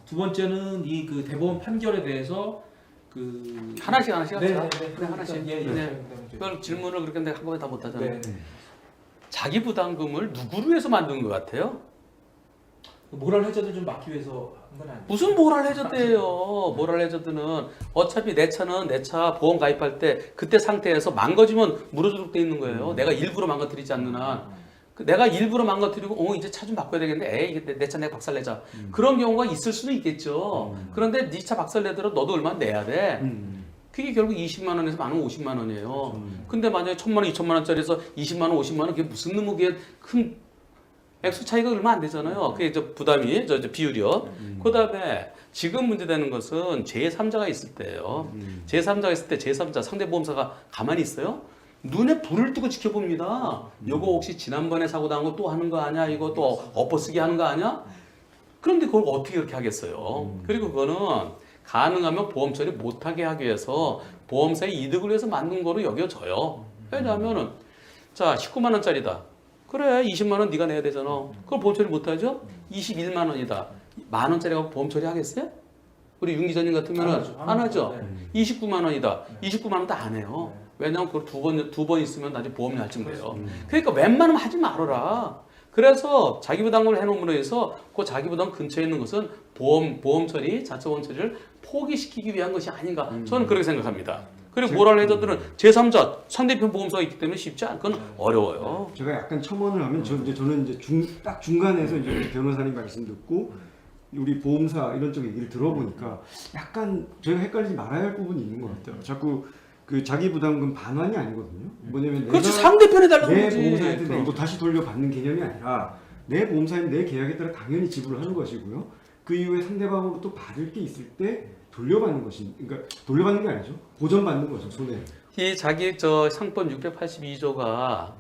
두 번째는 이 그 대법원 판결에 대해서 그 하나씩 네, 합시다. 네, 그래, 하나씩. 예, 예. 네. 그걸 질문을 그렇게 내가 한꺼번에 다 못하잖아요. 네. 자기 부담금을 누구를 위해서 만든 것 같아요? 모럴 해저드 좀 막기 위해서 한 건 아니에요. 무슨 모럴 해저드예요? 모럴 해저드는 어차피 내 차는 내 차 보험 가입할 때 그때 상태에서 망가지면 물어주도록 돼 있는 거예요. 내가 일부러 망가뜨리지 않는 한. 내가 일부러 망가뜨리고 이제 차 좀 바꿔야 되겠는데 에이 이게 내 차 내가 박살내자. 그런 경우가 있을 수는 있겠죠. 그런데 네 차 박살내더라도 너도 얼마 내야 돼. 그게 결국 20만 원에서 많으면 50만 원이에요. 근데 만약에 1,000만 원, 2,000만 원짜리에서 20만 원, 50만 원 그게 무슨 놈의 그게 큰 액수 차이가 얼마 안 되잖아요. 그게 저 부담이 저 비율이요. 그다음에 지금 문제되는 것은 제3자가 있을 때예요. 제3자가 있을 때 제3자 상대 보험사가 가만히 있어요? 눈에 불을 뜨고 지켜봅니다. 요거 혹시 지난번에 사고 난 거 또 하는 거 아니야? 이거 또 엎어쓰기 하는 거 아니야? 그런데 그걸 어떻게 그렇게 하겠어요? 그리고 그거는 가능하면 보험 처리 못하게 하기 위해서 보험사의 이득을 위해서 만든 거로 여겨져요. 왜냐하면은 자 19만 원짜리다. 그래 20만 원 네가 내야 되잖아. 그걸 보험 처리 못하죠? 21만 원이다. 만 원짜리 갖고 보험 처리 하겠어요? 우리 윤 기자님 같으면은 안 하죠. 29만 원이다. 29만 원도 안 해요. 왜냐면 그걸 두 번 있으면 나중에 보험이 할증돼요. 그러니까 웬만하면 하지 말아라. 그래서 자기 부담금을 해놓음으로 해서 그 자기 부담 근처에 있는 것은 보험 처리, 자체 보험 처리를 포기시키기 위한 것이 아닌가. 저는 그렇게 생각합니다. 그리고 모랄 해저들은 제3자 상대편 보험사가 있기 때문에 쉽지 않건 어려워요. 제가 약간 첨언을 하면 저는 이제 딱 중간에서 이제 변호사님 말씀 듣고 우리 보험사 이런 쪽 얘기를 들어보니까 약간 저희가 헷갈리지 말아야 할 부분이 있는 것 같아요. 자꾸 그 자기 부담금 반환이 아니거든요. 뭐냐면 그렇지 내가 상대편에 달라고 내 그러지. 보험사한테 내고 다시 돌려받는 개념이 아니라 내 보험사인 내 계약에 따라 당연히 지불을 하는 것이고요. 그 이후에 상대방으로부터 받을 게 있을 때 돌려받는 것이, 그러니까 돌려받는 게 아니죠. 보전받는 거죠, 손해. 이 자기 저 상법 682조가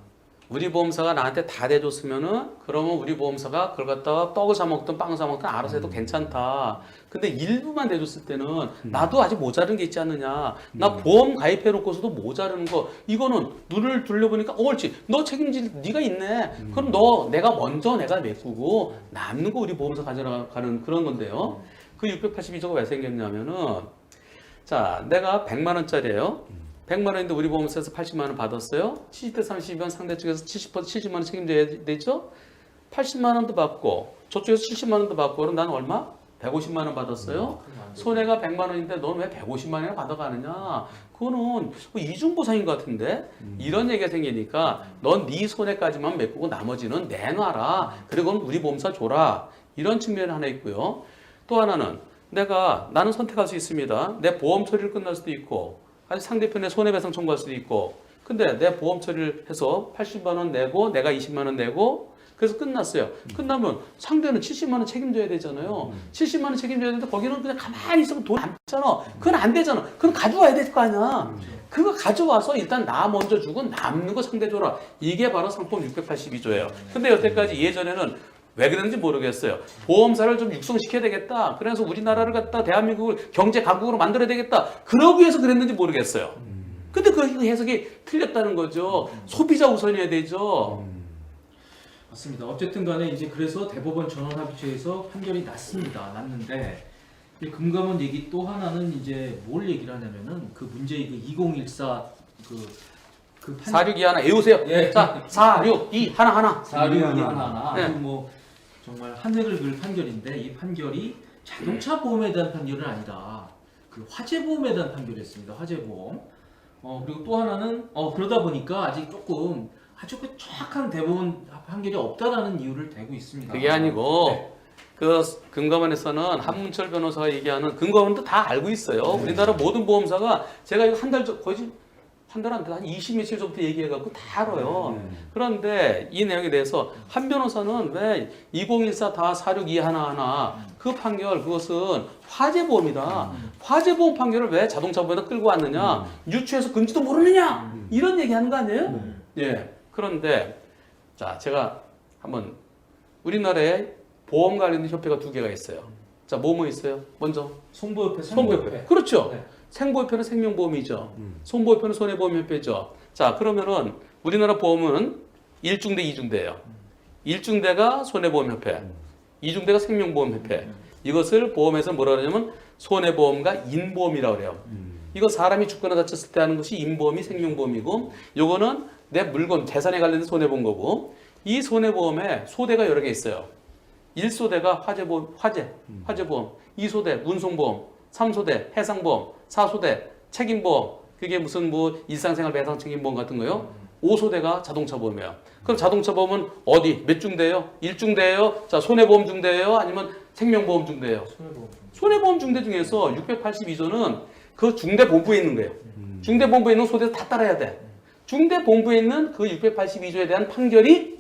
우리 보험사가 나한테 다 대줬으면은 그러면 우리 보험사가 그걸 갖다가 떡을 사 먹든 빵을 사 먹든 알아서 해도 괜찮다. 근데 일부만 대줬을 때는 나도 아직 모자른 게 있지 않느냐. 나 보험 가입해 놓고서도 모자르는 거 이거는 눈을 돌려보니까 옳지. 너 책임질 네가 있네. 그럼 내가 먼저 내가 메꾸고 남는 거 우리 보험사 가져가는 그런 건데요. 그 682조가 왜 생겼냐면은 자 내가 100만 원짜리예요. 100만 원인데 우리 보험사에서 80만 원 받았어요. 70대 30이면 상대 측에서 70만 원 책임져야 되죠. 80만 원도 받고 저쪽에서 70만 원도 받고 그럼 나는 얼마? 150만 원 받았어요. 손해가 100만 원인데 너는 왜 150만 원이나 받아가느냐? 그거는 이중보상인 것 같은데 이런 얘기가 생기니까 넌 네 손해까지만 메꾸고 나머지는 내놔라. 그리고 우리 보험사 줘라. 이런 측면이 하나 있고요. 또 하나는 나는 선택할 수 있습니다. 내 보험 처리를 끝날 수도 있고 아니 상대편에 손해배상 청구할 수도 있고 근데 내 보험 처리를 해서 80만 원 내고 내가 20만 원 내고 그래서 끝났어요. 끝나면 상대는 70만 원 책임져야 되잖아요. 70만 원 책임져야 되는데 거기는 그냥 가만히 있으면 돈 남잖아. 그건 안 되잖아. 그건 가져와야 될 거 아니야. 그거 가져와서 일단 나 먼저 주고 남는 거 상대 줘라. 이게 바로 상법 682조예요. 근데 여태까지 예전에는 왜 그랬는지 모르겠어요. 보험사를 좀 육성시켜야 되겠다. 그래서 우리나라를 갖다 대한민국을 경제 강국으로 만들어야 되겠다. 그러기 위해서 그랬는지 모르겠어요. 근데 그 해석이 틀렸다는 거죠. 소비자 우선이어야 되죠. 맞습니다. 어쨌든 간에 이제 그래서 대법원 전원합의체에서 판결이 났는데 금감원 얘기 또 하나는 이제 뭘 얘기를 하냐면은 그 문제의 그 2014 462 하나 외우세요. 예. 자, 462 하나. 462 하나. 네. 뭐 정말 하늘을 글 판결인데 이 판결이 자동차 보험에 대한 판결은 아니라 그 화재 보험에 대한 판결이었습니다. 화재 보험. 그리고 또 하나는 그러다 보니까 아직 조금 아주 그 정확한 대법원 판결이 없다라는 이유를 대고 있습니다. 그게 아니고 네. 그 금감원에서는 한문철 변호사가 얘기하는 금감원도 다 알고 있어요. 우리나라 모든 보험사가 제가 이거 거의 한 달 안 돼, 한 20 며칠 전부터 얘기해갖고 다 알아요. 그런데 이 내용에 대해서 한 변호사는 왜 2014 다 46211 그 판결 그것은 화재보험이다. 화재보험 판결을 왜 자동차보험에다 끌고 왔느냐? 유추해서 금지도 모르느냐? 이런 얘기하는 거 아니에요? 예. 그런데 자 제가 한번 우리나라에 보험 관련 협회가 2개가 있어요. 자, 뭐 있어요? 먼저 송보협회, 손보협회. 그렇죠. 네. 생보협회는 생명보험이죠. 손보협회는 손해보험협회죠. 자, 그러면은 우리나라 보험은 1중대, 2중대예요. 1중대가 손해보험협회, 2중대가 생명보험협회. 이것을 보험에서 뭐라 그러냐면 손해보험과 인보험이라고 그래요. 이거 사람이 죽거나 다쳤을 때 하는 것이 인보험이 생명보험이고, 요거는 내 물건, 재산에 관련된 손해보험 거고, 이 손해보험에 소대가 여러 개 있어요. 1소대가 화재보험, 화재보험, 2소대 운송보험, 3소대 해상보험, 4소대 책임보험, 그게 무슨 뭐 일상생활 배상 책임보험 같은 거요. 5소대가 자동차보험이에요. 그럼 자동차보험은 어디 몇 중대예요? 1중대예요? 자, 손해보험 중대예요? 아니면 생명보험 중대예요? 손해보험 중대 중에서 682조는 그 중대 본부에 있는 거예요. 중대 본부에 있는 소대 다 따라야 돼. 중대 본부에 있는 그 682조에 대한 판결이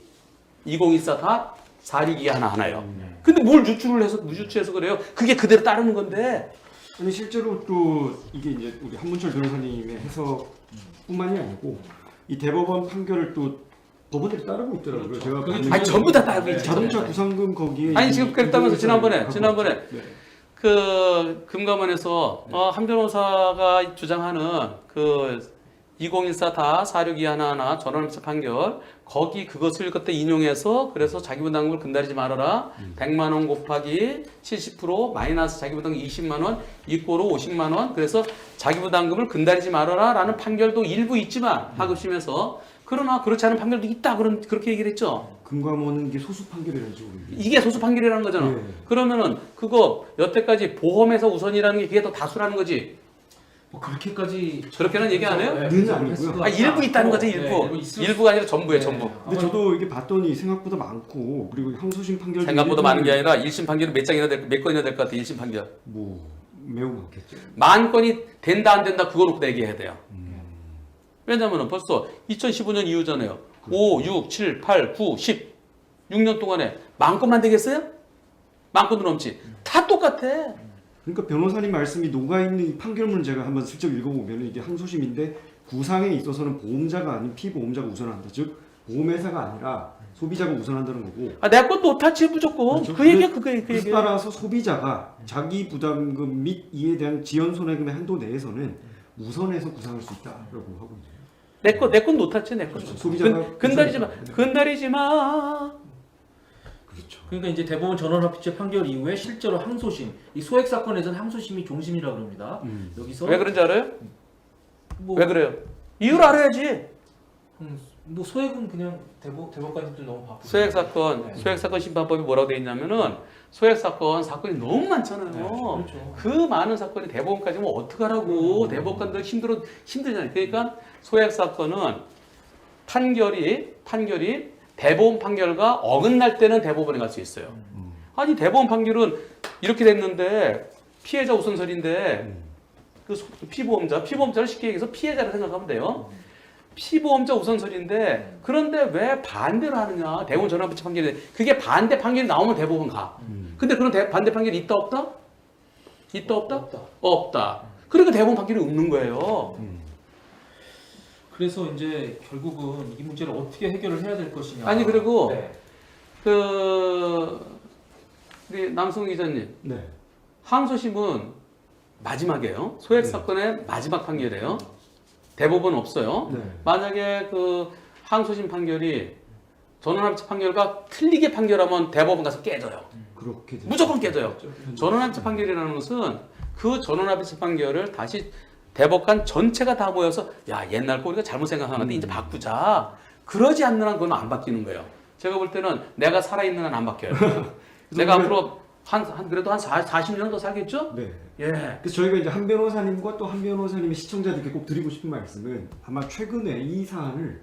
2014 다 462 하나예요. 근데 뭘 유추해서 그래요? 그게 그대로 따르는 건데. 아니 실제로 또 이게 이제 우리 한문철 변호사님의 해석뿐만이 아니고 이 대법원 판결을 또 법원들이 따르고 있더라고요. 그렇죠. 제가 그게 봤는데 아니 전부 다 따르고 있죠. 자동차 구상금 거기에 아니 지금 그랬다면서 지난번에 네. 그 금감원에서 한 변호사가 주장하는 그 2014 다 462 하나하나 전원합체 판결 거기 그것을 그때 인용해서 그래서 자기부담금을 근달이지 말아라 100만 원 곱하기 70% 마이너스 자기부담금 20만 원 이꼬로 50만 원 그래서 자기부담금을 근달이지 말아라 라는 판결도 일부 있지만 하급심에서 그러나 그렇지 않은 판결도 있다 그렇게 얘기를 했죠. 금감원은 이게 소수 판결이라죠. 이게 소수 판결이라는 거잖아. 네. 그러면은 그거 여태까지 보험에서 우선이라는 게 그게 더 다수라는 거지. 뭐 그렇게까지 그렇게는 얘기 안 해요? 는 아니고요. 아, 일부 있다는 거지 일부. 일부가 아니라 전부예요 전부. 근데 저도 이게 봤더니 생각보다 많고 그리고 항소심 판결 생각보다 많은 게 아니라 1심 판결은 몇 건이나 될 것 같아 1심 판결. 뭐 매우 많겠죠. 만 건이 된다 안 된다 그거 놓고 얘기해야 돼요. 왜냐면은 벌써 2015년 이후잖아요. 5, 6, 7, 8, 9, 10 6년 동안에 만 건만 되겠어요? 만 건도 넘지. 다 똑같아. 그러니까 변호사님 말씀이 녹아있는 이 판결문을 제가 한번 슬쩍 읽어보면 이게 항소심인데 구상에 있어서는 보험자가 아닌 피보험자가 우선한다. 즉 보험회사가 아니라 소비자가 우선한다는 거고. 아, 내 건 노타치 무조건. 그렇죠? 그 얘기야 그 얘기야. 따라서 소비자가 자기 부담금 및 이에 대한 지연 손해금의 한도 내에서는 우선해서 구상할 수 있다라고 하고 있네요. 내 건 노타치 내 건. 그렇죠. 소비자가 근달이지 마. 우선이다. 근달이지 마. 그렇죠. 그러니까 이제 대법원 전원합의체 판결 이후에 실제로 항소심, 이 소액 사건에서는 항소심이 종심이라고 합니다. 여기서 왜 그런지 알아요? 뭐, 왜 그래요? 이유를 알아야지. 뭐 소액은 그냥 대법관님들 너무 바쁘고 소액 사건, 네. 소액 사건 심판법이 뭐라고 돼 있냐면은 소액 사건이 너무 많잖아요. 그렇죠. 그 많은 사건이 대법원까지 면 어떡하라고. 대법관들 힘들잖아요. 그러니까 소액 사건은 판결이 대법원 판결과 어긋날 때는 대법원에 갈 수 있어요. 아니 대법원 판결은 이렇게 됐는데 피해자 우선설인데 그 피보험자를 쉽게 얘기해서 피해자를 생각하면 돼요. 피보험자 우선설인데 그런데 왜 반대로 하느냐. 대법원 전원합의체 판결이 그게 반대 판결이 나오면 대법원 가. 근데 그런 반대 판결이 있다 없다? 있다 없다? 없다. 그러니까 대법원 판결이 없는 거예요. 그래서 이제 결국은 이 문제를 어떻게 해결을 해야 될 것이냐. 아니 그리고 네. 우리 남승우 기자님 네. 항소심은 마지막이에요. 소액 사건의 마지막 판결이에요. 대법원 없어요. 네. 만약에 그 항소심 판결이 전원합의체 판결과 틀리게 판결하면 대법원 가서 깨져요. 그렇게 되죠. 무조건 깨져요. 전원합의체 판결이라는 것은 그 전원합의체 판결을 다시 대법관 전체가 다 모여서 야 옛날 거 우리가 잘못 생각하는데 이제 바꾸자. 그러지 않는 한 그건 안 바뀌는 거예요. 제가 볼 때는 내가 살아있는 한 안 바뀌어요. 내가 앞으로 그래도 한 40년 더 살겠죠? 네. 예. 그래서 저희가 이제 한 변호사님과 또 한 변호사님의 시청자들께 꼭 드리고 싶은 말씀은 아마 최근에 이 사안을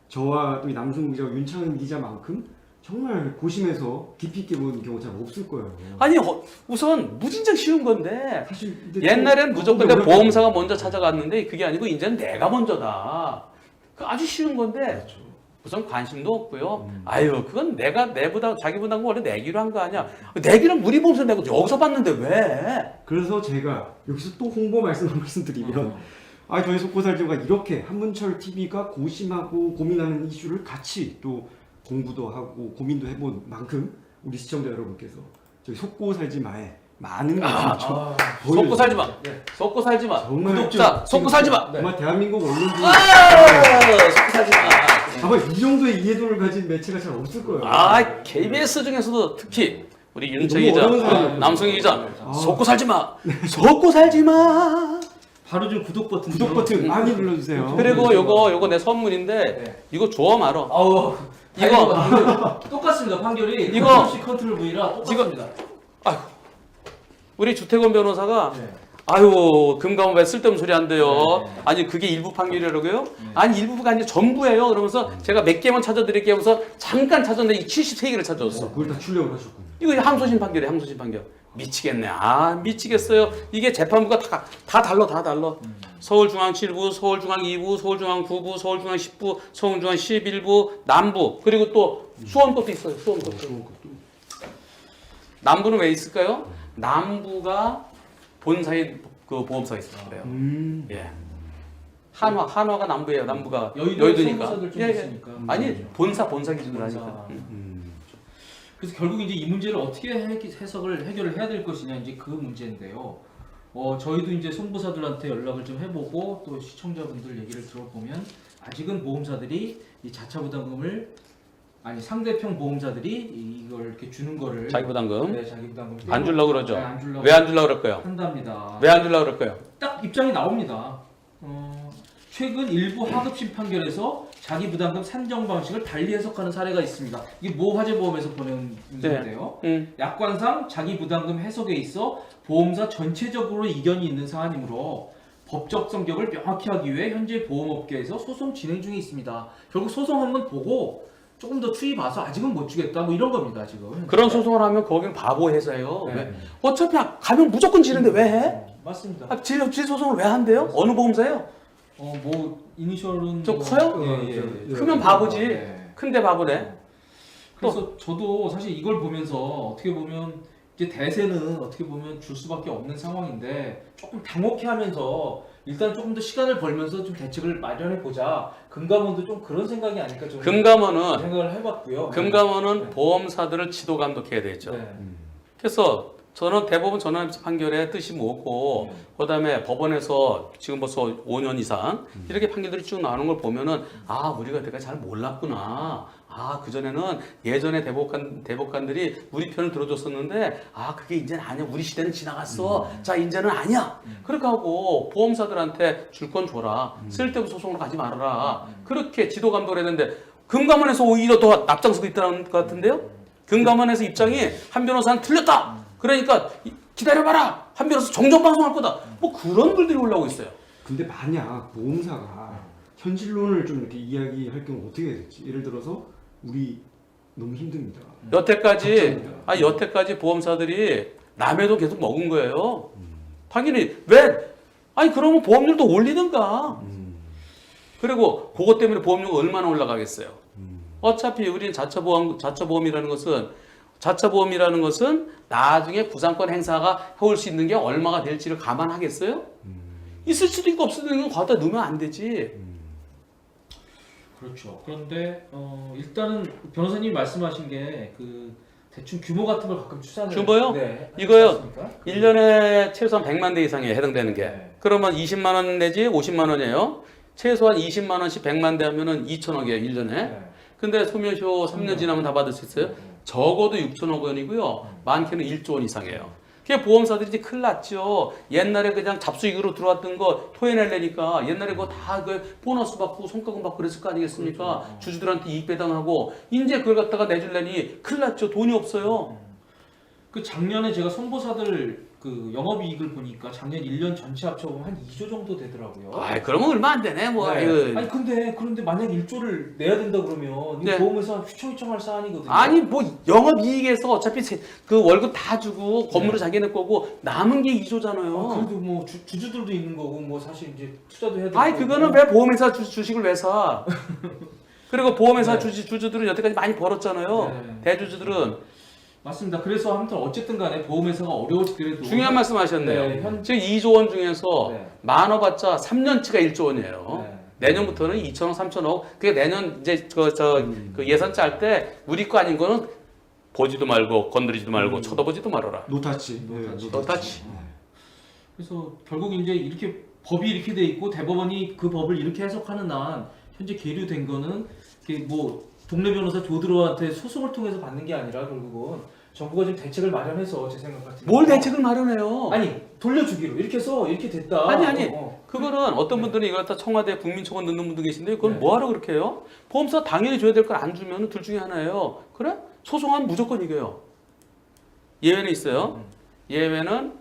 저와 또 이 남승우 기자와 윤창은 기자만큼 정말 고심해서 깊이 있게 보는 경우 잘 없을 거예요. 아니 우선 무진장 쉬운 건데 사실 근데 옛날에는 또 무조건 내 어렵다. 보험사가 먼저 찾아갔는데 그게 아니고 이제는 내가 먼저다. 그 아주 쉬운 건데 그렇죠. 우선 관심도 없고요. 아유 그건 내 부담 자기 부담은 원래 내기로 한 거 아니야. 내기는 우리 보험사 내고 여기서 봤는데 왜? 그래서 제가 여기서 또 홍보 말씀드리면 저희 속고살지가 이렇게 한문철 TV가 고심하고 고민하는 이슈를 같이 또 공부도 하고 고민도 해본 만큼 우리 시청자 여러분께서 저희 속고살지마에 많은 것을 속고 살지 마. 네. 속고 살지 마. 정말 자, 속고 살지 마. 정말 대한민국 언론들이 속고 살지 마. 아마 이 정도의 이해도를 가진 매체가 잘 없을 거예요. KBS 중에서도 특히 우리 윤채 너무 기자, 어려운 사람이에요. 남성희 기자, 아. 속고 살지 마. 속고 살지 마. 바로 좀 구독 버튼 구독 버튼 많이 눌러주세요. 그리고 요거 내 선물인데 네. 이거 좋아 말어. 아우 이거 똑같습니다. 판결이 이거 컨트롤 C 컨트롤 V라 똑같습니다. 우리 주태권 변호사가 네. 아유 금감원 왜 쓸데없는 소리 안 돼요. 네. 아니 그게 일부 판결이라고요? 아니 일부가 아니라 전부예요. 그러면서 제가 몇 개만 찾아드릴게요 하면서 잠깐 찾았는데 이 73개를 찾아줬어. 그걸 다 출력을 하셨군요. 이거 항소심 판결이에요. 항소심 판결. 미치겠네. 미치겠어요. 이게 재판부가 다 달라. 서울중앙 7부, 서울중앙 2부, 서울중앙 9부, 서울중앙 10부, 서울중앙 11부, 남부 그리고 또 수원 것도 있어요. 수원 것도. 남부는 왜 있을까요? 남부가 본사인 그 보험사가 있어요. 그래요. 예. 한화가 남부예요. 남부가 여의도니까. 선거사들 좀 예, 예. 있으니까. 아니 본사 기준으로 본사. 하니까. 그래서 결국 이제 이 문제를 어떻게 해결을 해야 될 것이냐 이제 그 문제인데요. 저희도 이제 손부사들한테 연락을 좀 해보고 또 시청자분들 얘기를 들어보면 아직은 보험사들이 이 자차 부담금을 상대편 보험사들이 이걸 이렇게 주는 거를 자기 부담금 네, 자기 부담금 안 주려고 그러죠. 네, 안 주려고 왜 안 주려고 그럴 거예요? 한답니다. 왜 안 주려고 그럴 거예요? 딱 입장이 나옵니다. 최근 일부 하급심 판결에서 자기 부담금 산정 방식을 달리 해석하는 사례가 있습니다. 이게 모 화재보험에서 보낸 문제인데요. 약관상 자기 부담금 해석에 있어 보험사 전체적으로 이견이 있는 사안이므로 법적 성격을 명확히 하기 위해 현재 보험업계에서 소송 진행 중에 있습니다. 결국 소송 한번 보고 조금 더 추이 봐서 아직은 못 주겠다 뭐 이런 겁니다 지금. 그런 소송을 하면 거기는 바보 회사예요. 네. 왜? 어차피 가면 무조건 지는데 왜 해? 맞습니다. 질 소송을 왜 한대요? 어느 보험사예요? 뭐 이니셜은 좀 뭐- 커요? 예. 크면 바보지. 네. 큰데 바보네. 그래서 저도 사실 이걸 보면서 어떻게 보면 이제 대세는 어떻게 보면 줄 수밖에 없는 상황인데 조금 당혹해하면서 일단 조금 더 시간을 벌면서 좀 대책을 마련해 보자. 금감원도 좀 그런 생각이 아닐까 좀 금감원은 생각을 해봤고요. 금감원은 네. 보험사들을 지도 감독해야 되죠. 네. 그래서 저는 대법원 전환합의체 판결의 뜻이 뭐고 그다음에 법원에서 지금 벌써 5년 이상 이렇게 판결들이 쭉 나오는 걸 보면은 우리가 여태까지 잘 몰랐구나. 그전에는 예전에 대법관들이 우리 편을 들어줬었는데 그게 이제는 아니야. 우리 시대는 지나갔어. 자 이제는 아니야. 그렇게 하고 보험사들한테 줄 건 줘라. 쓸데없는 소송으로 가지 말아라. 그렇게 지도 감독을 했는데 금감원에서 오히려 더 앞장서고 있다는 것 같은데요. 금감원에서 입장이 한 변호사는 틀렸다. 그러니까 기다려봐라. 한 변호사 정정방송할 거다. 뭐 그런 글들이 올라오고 있어요. 근데 만약 보험사가 현실론을 좀 이렇게 이야기할 경우 어떻게 해야 될지 예를 들어서 우리 너무 힘듭니다. 여태까지 보험사들이 남의 돈 계속 먹은 거예요. 당연히 왜? 그러면 보험료도 올리든가. 그리고 그것 때문에 보험료가 얼마나 올라가겠어요. 어차피 우리는 자차보험이라는 것은 나중에 부상권 행사가 해올 수 있는 게 얼마가 될지를 감안하겠어요? 있을 수도 있고 없을 수도 있는 거 갖다 넣으면 안 되지. 그렇죠. 그런데 일단은 변호사님이 말씀하신 게 그 대충 규모 같은 걸 가끔 추산을 규모요? 네. 이거요. 않습니까? 1년에 최소한 100만 대 이상에 해당되는 게. 네. 그러면 20만 원 내지 50만 원이에요. 최소한 20만 원씩 100만 대 하면은 2천억이에요, 1년에. 네. 근데 소멸효 3년 지나면 다 받을 수 있어요. 적어도 6천억 원이고요. 많게는 1조 원 이상이에요. 그게 보험사들이 이제 큰일 났죠. 옛날에 그냥 잡수익으로 들어왔던 거 토해내려니까 옛날에 그거 다 보너스 받고 성과금 받고 그랬을 거 아니겠습니까? 그렇죠. 주주들한테 이익 배당하고 이제 그걸 갖다가 내줄래니 큰일 났죠. 돈이 없어요. 그 작년에 제가 선보사들 그 영업이익을 보니까 작년 1년 전체 합쳐보면 한 2조 정도 되더라고요. 아, 그러면 얼마 안 되네. 뭐 네. 아유. 아니 그런데 만약 1조를 내야 된다 그러면 네. 이 보험회사 휘청휘청할 사안이거든요. 아니 뭐 영업이익에서 어차피 그 월급 다 주고 건물을 네. 자기네 거고 남은 게 2조잖아요. 그래도 뭐 주주들도 있는 거고 뭐 사실 이제 투자도 해야 되고. 아니 그거는 왜 보험회사 주식을 왜 사? 그리고 보험회사 네. 주주들은 여태까지 많이 벌었잖아요. 네. 대주주들은. 맞습니다. 그래서 아무튼 어쨌든 간에 보험회사가 어려워지더라도 중요한 말씀 하셨네요. 네, 현- 지금 2조 원 중에서 네. 많아봤자 3년치가 1조 원이에요. 네. 내년부터는 2천억, 3천억. 그게 내년 이제 그 예산 짤 때 우리 거 아닌 거는 보지도 말고 건드리지도 말고 쳐다보지도 말아라. 노타치. 노타치. 그래서 결국 이제 이렇게 법이 이렇게 돼 있고 대법원이 그 법을 이렇게 해석하는 한 현재 계류된 거는 이게 뭐 동네 변호사 조드로한테 소송을 통해서 받는 게 아니라 결국은 정부가 지금 대책을 마련해서 제 생각 같은 뭘 대책을 마련해요? 아니 돌려주기로 이렇게 해서 이렇게 됐다. 아니. 그거는 어떤 분들은 이걸 갖다 청와대 국민청원 넣는 분도 계신데 그건 네. 뭐하러 그렇게 해요? 보험사 당연히 줘야 될 걸 안 주면 둘 중에 하나예요. 그래? 소송하면 무조건 이겨요. 예외는 있어요. 예외는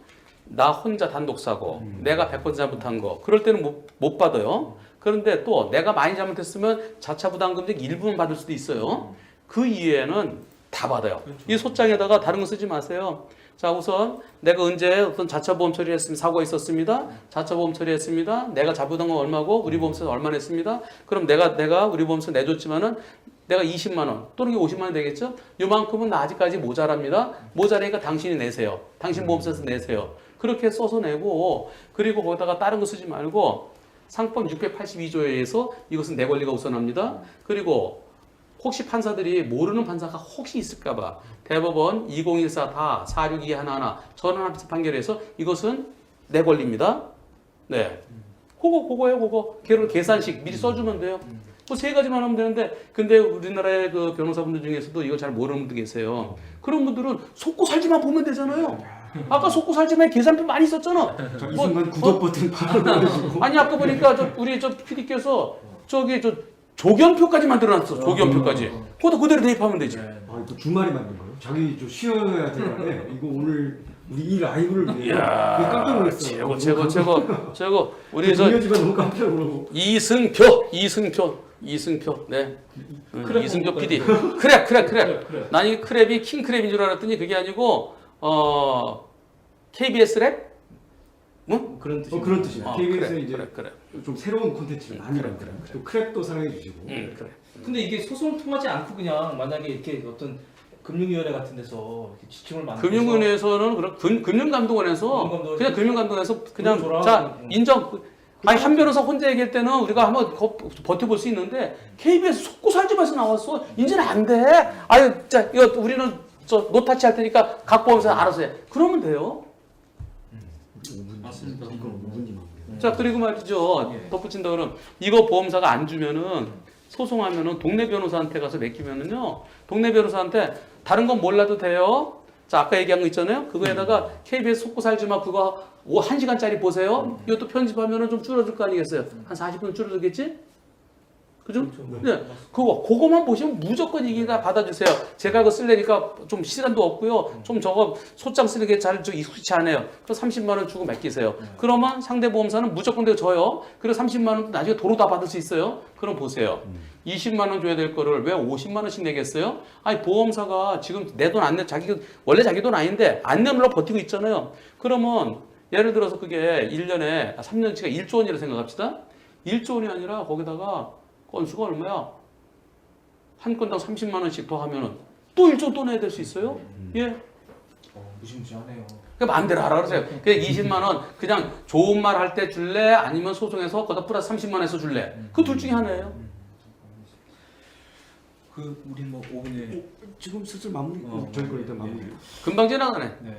나 혼자 단독 사고 내가 100% 잘못한 거 그럴 때는 못 받아요. 그런데 또 내가 많이 잘못했으면 자차 부담금액 일부만 받을 수도 있어요. 그 이외에는 다 받아요. 그렇죠. 이 소장에다가 다른 거 쓰지 마세요. 자, 우선 내가 언제 어떤 자차 보험 처리했습니다. 사고가 있었습니다. 자차 보험 처리했습니다. 내가 자부담금 얼마고 우리 보험사에서 얼마 냈습니다. 그럼 내가 우리 보험사 내줬지만은 내가 20만 원 또는 50만 원 되겠죠? 요만큼은 나 아직까지 모자랍니다. 모자라니까 당신이 내세요. 당신 보험사에서 내세요. 그렇게 써서 내고 그리고 거기다가 다른 거 쓰지 말고 상법 682조에 의해서 이것은 내 권리가 우선합니다. 그리고 혹시 판사들이 모르는 판사가 혹시 있을까봐 대법원 2014 다 462 하나하나 전원합의체 판결에서 이것은 내 권리입니다. 네, 그거예요. 그거 계산식 미리 써주면 돼요. 뭐 세 가지만 하면 되는데 근데 우리나라의 그 변호사분들 중에서도 이걸 잘 모르는 분들 계세요. 그런 분들은 속고 살지만 보면 되잖아요. 아까 속고 살지만 계산표 많이 썼잖아. 이 순간 구독 버튼 바로 눌러주고. 아니 아까 보니까 우리 PD께서 저기 조견표까지 만들어놨어. 조견표까지. 그것도 그대로 대입하면 되지. 아, 또 주말에 만든 거예요? 자기 좀 쉬어야 되는데 이거 오늘 우리 이 라이브를 위해 깜짝 놀랐어요. 최고. 우리 동료지가 너무 깜짝 놀라고. 이승표. 네. 크랩 이승표 먹을까요? PD. 크랩. 그래. 난 이 크랩이 킹크랩인 줄 알았더니 그게 아니고 KBS 랩? 뭐? 그런 뜻이. 그런 뜻이에요. KBS는 이제 그래. 좀 새로운 콘텐츠를 많이 그래. 만들어요. 또 크랩도 사랑해 주시고. 그래. 근데 이게 소송 통하지 않고 그냥 만약에 이렇게 어떤 금융위원회 같은 데서 이렇게 지침을 만들어서 금융위원회에서는 그런 금융감독원에서 그냥 금융감독원에서 그냥 줘라. 자 인정. 아니 한 변호사 혼자 얘기할 때는 우리가 한번 버텨볼 수 있는데 KBS 속고 살지마서 나왔어. 이제는 안 돼. 아유, 자 이거 우리는 노타치 할 테니까 각 보험사 알아서 해. 그러면 돼요. 5분. 맞습니다. 이건 5분이면. 자 그리고 말이죠. 덧붙인다 그러면 이거 보험사가 안 주면은 소송하면은 동네 변호사한테 가서 맡기면은요. 동네 변호사한테 다른 건 몰라도 돼요. 자 아까 얘기한 거 있잖아요. 그거에다가 KBS 속고 살지마 그거 1시간짜리 보세요. 이것도 편집하면은 좀 줄어들 거 아니겠어요? 한 40분 줄어들겠지? 그죠? 네. 그거만 보시면 무조건 이기가 받아주세요. 제가 그거 쓰려니까 좀 시간도 없고요. 좀 저거 소장 쓰는 게 잘 익숙치 않아요. 그래서 30만 원 주고 맡기세요. 그러면 상대 보험사는 무조건 내가 줘요. 그래서 30만 원 나중에 도로 다 받을 수 있어요. 그럼 보세요. 20만 원 줘야 될 거를 왜 50만 원씩 내겠어요? 아니 보험사가 지금 내 돈 안 내, 원래 자기 돈 아닌데 안 내놓으려고 버티고 있잖아요. 그러면 예를 들어서 그게 1년에 3년치가 1조 원이라고 생각합시다. 1조 원이 아니라 거기다가 건수가 얼마야? 한 건당 30만 원씩 더 하면은 또 1조 또 내야 될 수 있어요? 예. 무시무시하네요. 그 마음대로 하라 그러세요. 그냥 20만 원 그냥 좋은 말 할 때 줄래? 아니면 소송해서 거기다 플러스 30만 원 해서 줄래? 그 둘 중에 하나예요. 우린 뭐 5분에 지금 슬슬 마무리. 저희 거 일단 마무리. 금방 지나가네. 네.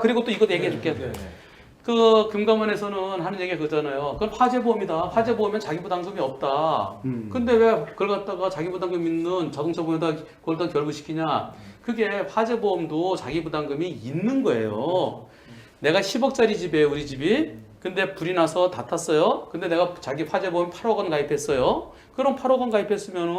그리고 또 이것도 얘기해 줄게. 그 금감원에서는 하는 얘기가 그잖아요. 그건 화재보험이다. 화재보험엔 자기부담금이 없다. 근데 왜 그걸 갖다가 자기부담금 있는 자동차 보험에다 그걸 다 결부시키냐? 그게 화재보험도 자기부담금이 있는 거예요. 내가 10억짜리 집이에요, 우리 집이. 근데 불이 나서 다 탔어요. 근데 내가 자기 화재보험 8억 원 가입했어요. 그럼 8억 원 가입했으면은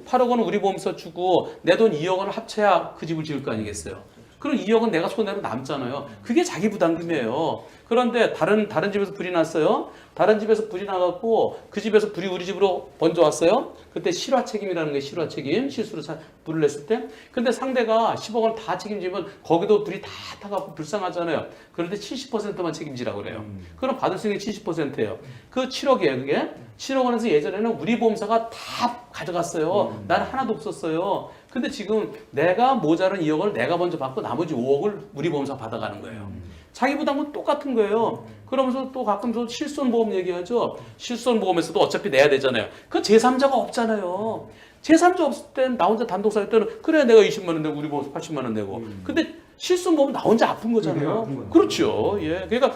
8억 원은 우리 보험사 주고 내 돈 2억 원을 합쳐야 그 집을 지을 거 아니겠어요. 그럼 2억은 내가 손해로 남잖아요. 그게 자기 부담금이에요. 그런데 다른 집에서 불이 났어요. 다른 집에서 불이 나갖고 그 집에서 불이 우리 집으로 번져 왔어요. 그때 실화 책임이라는 게 실화 책임. 실수로 불을 냈을 때. 근데 상대가 10억을 다 책임지면 거기도 불이 다 타갖고 불쌍하잖아요. 그런데 70%만 책임지라고 그래요. 그럼 받을 수 있는 게 70%예요. 그 7억이에요, 그게. 7억 원에서 예전에는 우리 보험사가 다 가져갔어요. 나는 하나도 없었어요. 근데 지금 내가 모자른 2억을 내가 먼저 받고 나머지 5억을 우리 보험사 받아가는 거예요. 자기 부담은 똑같은 거예요. 그러면서 또 가끔 실손보험 얘기하죠. 실손보험에서도 어차피 내야 되잖아요. 그 제3자가 없잖아요. 제3자 없을 땐 나 혼자 단독 살 때는 그래 내가 20만 원 내고 우리 보험사 80만 원 내고. 근데 실손보험 나 혼자 아픈 거잖아요. 그렇죠. 예. 그러니까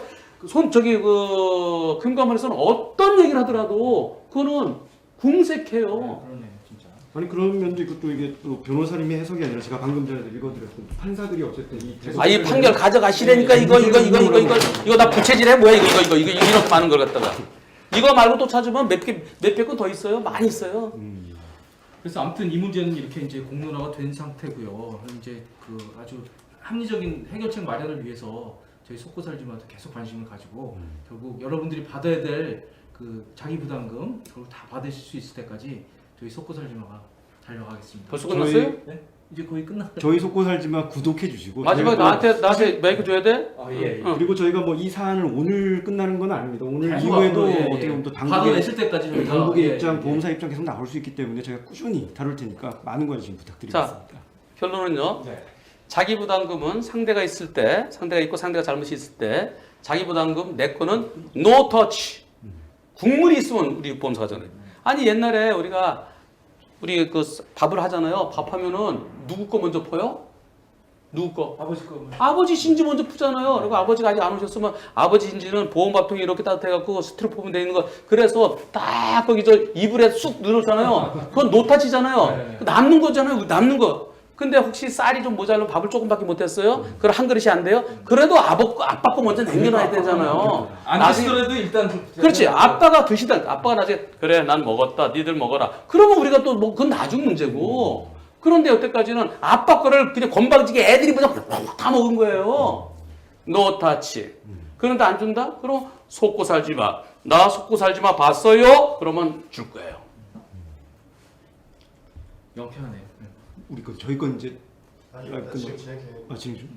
금감원에서는 어떤 얘기를 하더라도 그거는 궁색해요. 그러네요, 진짜. 아니 그런 면도 있고 또 이게 또 변호사님의 해석이 아니라 제가 방금 전에도 읽어드렸던 판사들이 어쨌든 이 이 판결 가져가시라니까 이거 나 부채질해 뭐야 이거 이렇게 많은 걸 갖다가 이거 말고 또 찾으면 몇백 건 더 있어요. 많이 있어요. 그래서 아무튼 이 문제는 이렇게 이제 공론화가 된 상태고요. 이제 그 아주 합리적인 해결책 마련을 위해서 저희 속고 살지마도 계속 관심을 가지고 결국 여러분들이 받아야 될 그 자기 부담금 결국 다 받으실 수 있을 때까지 저희 속고 살지마가 달려가겠습니다. 벌써 끝났어요? 네? 이제 거의 끝났어요. 저희 속고 살지마 구독해 주시고 마지막에 나한테 마이크 줘야 돼? 예. 그리고 저희가 뭐 이 사안을 오늘 끝나는 건 아닙니다. 오늘 계속 이후에도 앞으로, 어떻게 보면 또 받아냈을 때까지 저희가 당국의 입장, 보험사 입장 계속 나올 수 있기 때문에 저희가 꾸준히 다룰 테니까 많은 관심 부탁드리겠습니다. 결론은요. 네. 자기 부담금은 상대가 있을 때, 상대가 있고 상대가 잘못이 있을 때 자기 부담금 내 거는 no touch. 국물이 있으면 우리 보험사 하잖아요. 아니 옛날에 우리 그 밥을 하잖아요. 밥하면은 누구 거 먼저 퍼요? 누구 거? 아버지 거. 아버지 진지 먼저 푸잖아요. 그리고 아버지가 아직 안 오셨으면 아버지 진지는 보험밥통이 이렇게 따뜻해갖고 스티로폼 돼 있는 거. 그래서 딱 거기 이불에 쑥 넣어놓잖아요. 그건 노타치잖아요. 네. 남는 거잖아요. 남는 거. 근데 혹시 쌀이 좀 모자라면 밥을 조금밖에 못했어요? 그럼 한 그릇이 안 돼요? 그래도 아빠 거 먼저 남겨놔야 되잖아요. 안 드시더라도 일단 그렇지. 아빠가 드시다. 아빠가 나중에 그래 난 먹었다. 니들 먹어라. 그러면 우리가 또 뭐 그건 나중 문제고. 그런데 여태까지는 아빠 거를 그냥 건방지게 애들이 그냥 다 먹은 거예요. 노 타치. 그런데 안 준다? 그럼 속고 살지 마. 나 속고 살지 마 봤어요? 그러면 줄 거예요. 영편하네요. 우리 건 저희 건 이제 아니 끝나- 지금 진행 중입니다. 진행 중.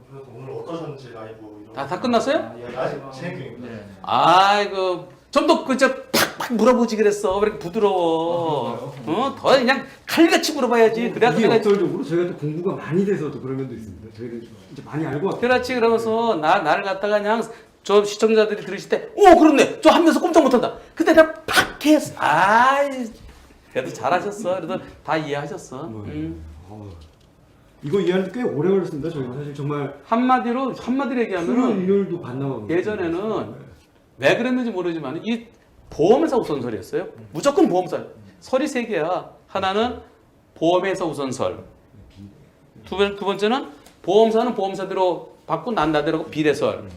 그래서 오늘 어떠셨는지 라이브 이런 다 끝났어요? 아직 진행 중입니다. 네. 아이고 좀 더 팍팍 물어보지 그랬어. 왜 이렇게 부드러워? 더 그냥 칼같이 물어봐야지. 그래야 이게 내가 역설적으로 저희가 또 공부가 많이 돼서 또 그런 면도 있습니다. 저희는 이제 많이 알고 왔고. 그렇지. 그러면서 나를 갖다가 그냥 저 시청자들이 들으실 때 그렇네. 저 하면서 꼼짝 못한다. 그때 내가 팍 했어. 그래도 잘하셨어. 그래도 다 이해하셨어. 이거 이해하는데 꽤 오래 걸렸습니다. 저희는 사실 정말 한마디로 얘기하면은 일요일도 반나와. 예전에는 왜 그랬는지 모르지만 이 보험회사 우선설이었어요. 무조건 보험사. 설이 3개야. 하나는 보험회사 우선설. 두 번째는 보험사는 보험사대로 받고 난 나대로 비례설.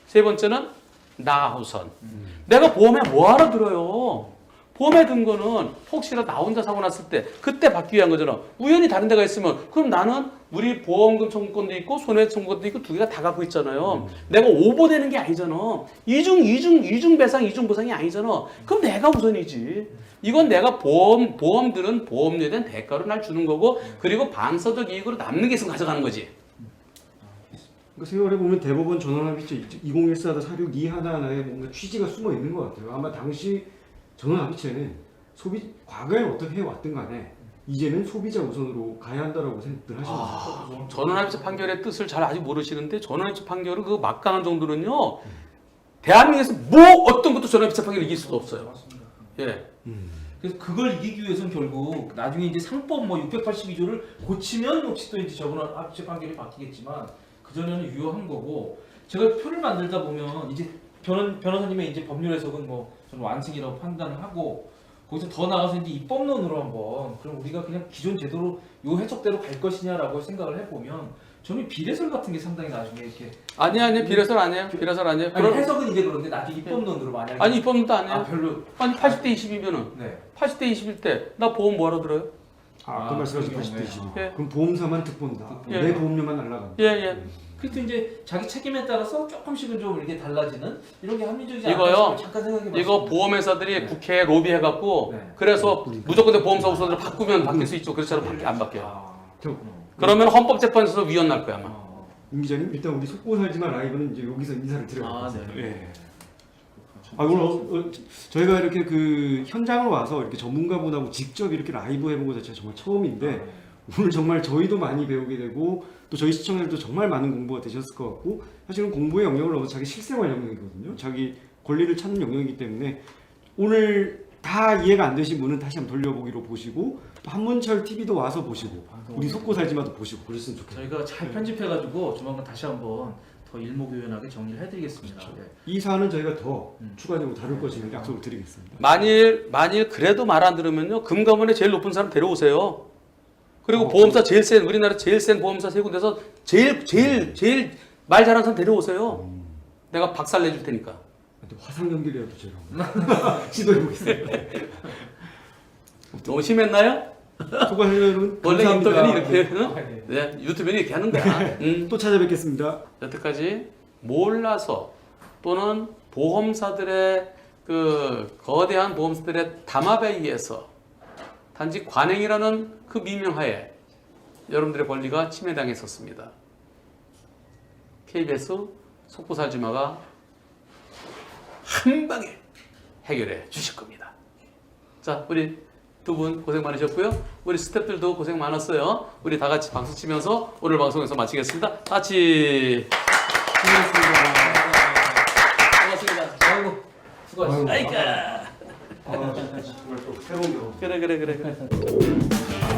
세 번째는 나 우선. 내가 보험에 뭐하러 들어요? 보험에 든 거는 혹시라도 나 혼자 사고 났을 때 그때 받기 위한 거잖아. 우연히 다른 데가 있으면 그럼 나는 우리 보험금 청구권도 있고 손해배상 청구권도 있고 두 개가 다 갖고 있잖아요. 내가 오버되는 게 아니잖아. 이중 배상, 이중 보상이 아니잖아. 그럼 내가 우선이지. 이건 내가 보험들은 보험료에 대한 대가로 날 주는 거고 그리고 방사적 이익으로 남는 게 있으면 가져가는 거지. 그러니까 생각해보면 대법원 전원합의체 2014-462 하나하나에 뭔가 취지가 숨어 있는 것 같아요. 아마 당시 전원합의체는 과거에 어떻게 해왔든 간에 이제는 소비자 우선으로 가야 한다라고 생각들 하시는 거죠. 전원합의체 판결의 뜻을 잘 아직 모르시는데 전원합의체 판결은 그 막강한 정도는요. 대한민국에서 어떤 것도 전원합의체 판결을 이길 수도 없어요. 예. 그래서 그걸 이기기 위해서는 결국 나중에 이제 상법 682조를 고치면 혹시 또 이제 전원합의체 판결이 바뀌겠지만 그 전에는 유효한 거고 제가 표를 만들다 보면 이제 변호사님의 이제 법률 해석은 저는 완승이라고 판단을 하고 거기서 더 나가서 이제 입법론으로 한번 그럼 우리가 그냥 기존 제도로 요 해석대로 갈 것이냐라고 생각을 해보면 저는 비례설 같은 게 상당히 나중에 이렇게 아니 비례설 아니에요. 비례설 아니에요. 아니, 해석은 이제 그런데 나중에 입법론으로 만약에 입법도 아니에요. 별로 아니 80대 22면은 네. 80대 21대 나 보험 뭐하러 들어요? 그 말씀하신 그런 80대 20. 예. 그럼 보험사만 특본다. 예. 내 보험료만 날라간다. 예, 예. 그래도 이제 자기 책임에 따라서 조금씩은 좀 이렇게 달라지는 이런 게 합리적이지 이거요. 않나 싶어요. 잠깐 생각해 이거 보험회사들이 국회에 로비해갖고 네. 그래서 무조건 내 보험사 우선으로 바꾸면 바뀔 수 있죠. 그렇지 안 바뀌어요. 저, 그러면 헌법재판소에서 위헌 날 거야 아마. 임 기자님 일단 우리 속고 살지만 라이브는 이제 여기서 인사를 드려야 아, 될 것 같아요. 네. 예. 오늘 저희가 이렇게 그 현장을 와서 이렇게 전문가분하고 직접 이렇게 라이브 해본 것 자체가 정말 처음인데 오늘 정말 저희도 많이 배우게 되고 또 저희 시청자들도 정말 많은 공부가 되셨을 것 같고 사실은 공부의 영역을 넘어서 자기 실생활 영역이거든요. 자기 권리를 찾는 영역이기 때문에 오늘 다 이해가 안 되신 분은 다시 한번 돌려보기로 보시고 또 한문철 TV도 와서 보시고 우리 속고 살지마도 보시고 그랬으면 좋겠어요. 저희가 잘 편집해가지고 조만간 다시 한번 더 일목요연하게 정리를 해드리겠습니다. 네. 이 사안은 저희가 더 추가적으로 다룰 것임을 약속을 드리겠습니다. 만일 그래도 말 안 들으면요 금감원에 제일 높은 사람 데려오세요. 그리고 보험사 제일 센 우리나라 제일 센 보험사 세 군데서 제일 말 잘하는 사람 데려오세요. 내가 박살 내줄 테니까. 화상 연결이라도 제가 시도해 보겠습니다. 너무 심했나요? 수고하신 여러분 원래 감사합니다. 인터뷰는 이렇게 응? 네, 유튜브는 이렇게 하는 거야. 또 찾아뵙겠습니다. 여태까지 몰라서 또는 보험사들의 그 거대한 보험사들의 담합에 의해서 단지 관행이라는 그 미명하에 여러분들의 권리가 침해당했었습니다. KBS 속보살지마가 한 방에 해결해 주실 겁니다. 자, 우리 두 분 고생 많으셨고요. 우리 스태프들도 고생 많았어요. 우리 다 같이 박수 치면서 오늘 방송에서 마치겠습니다. 다 같이 고맙습니다. 아이고 수고하셨습니다. 아이까. 정말 또 새로운 경험. 그래.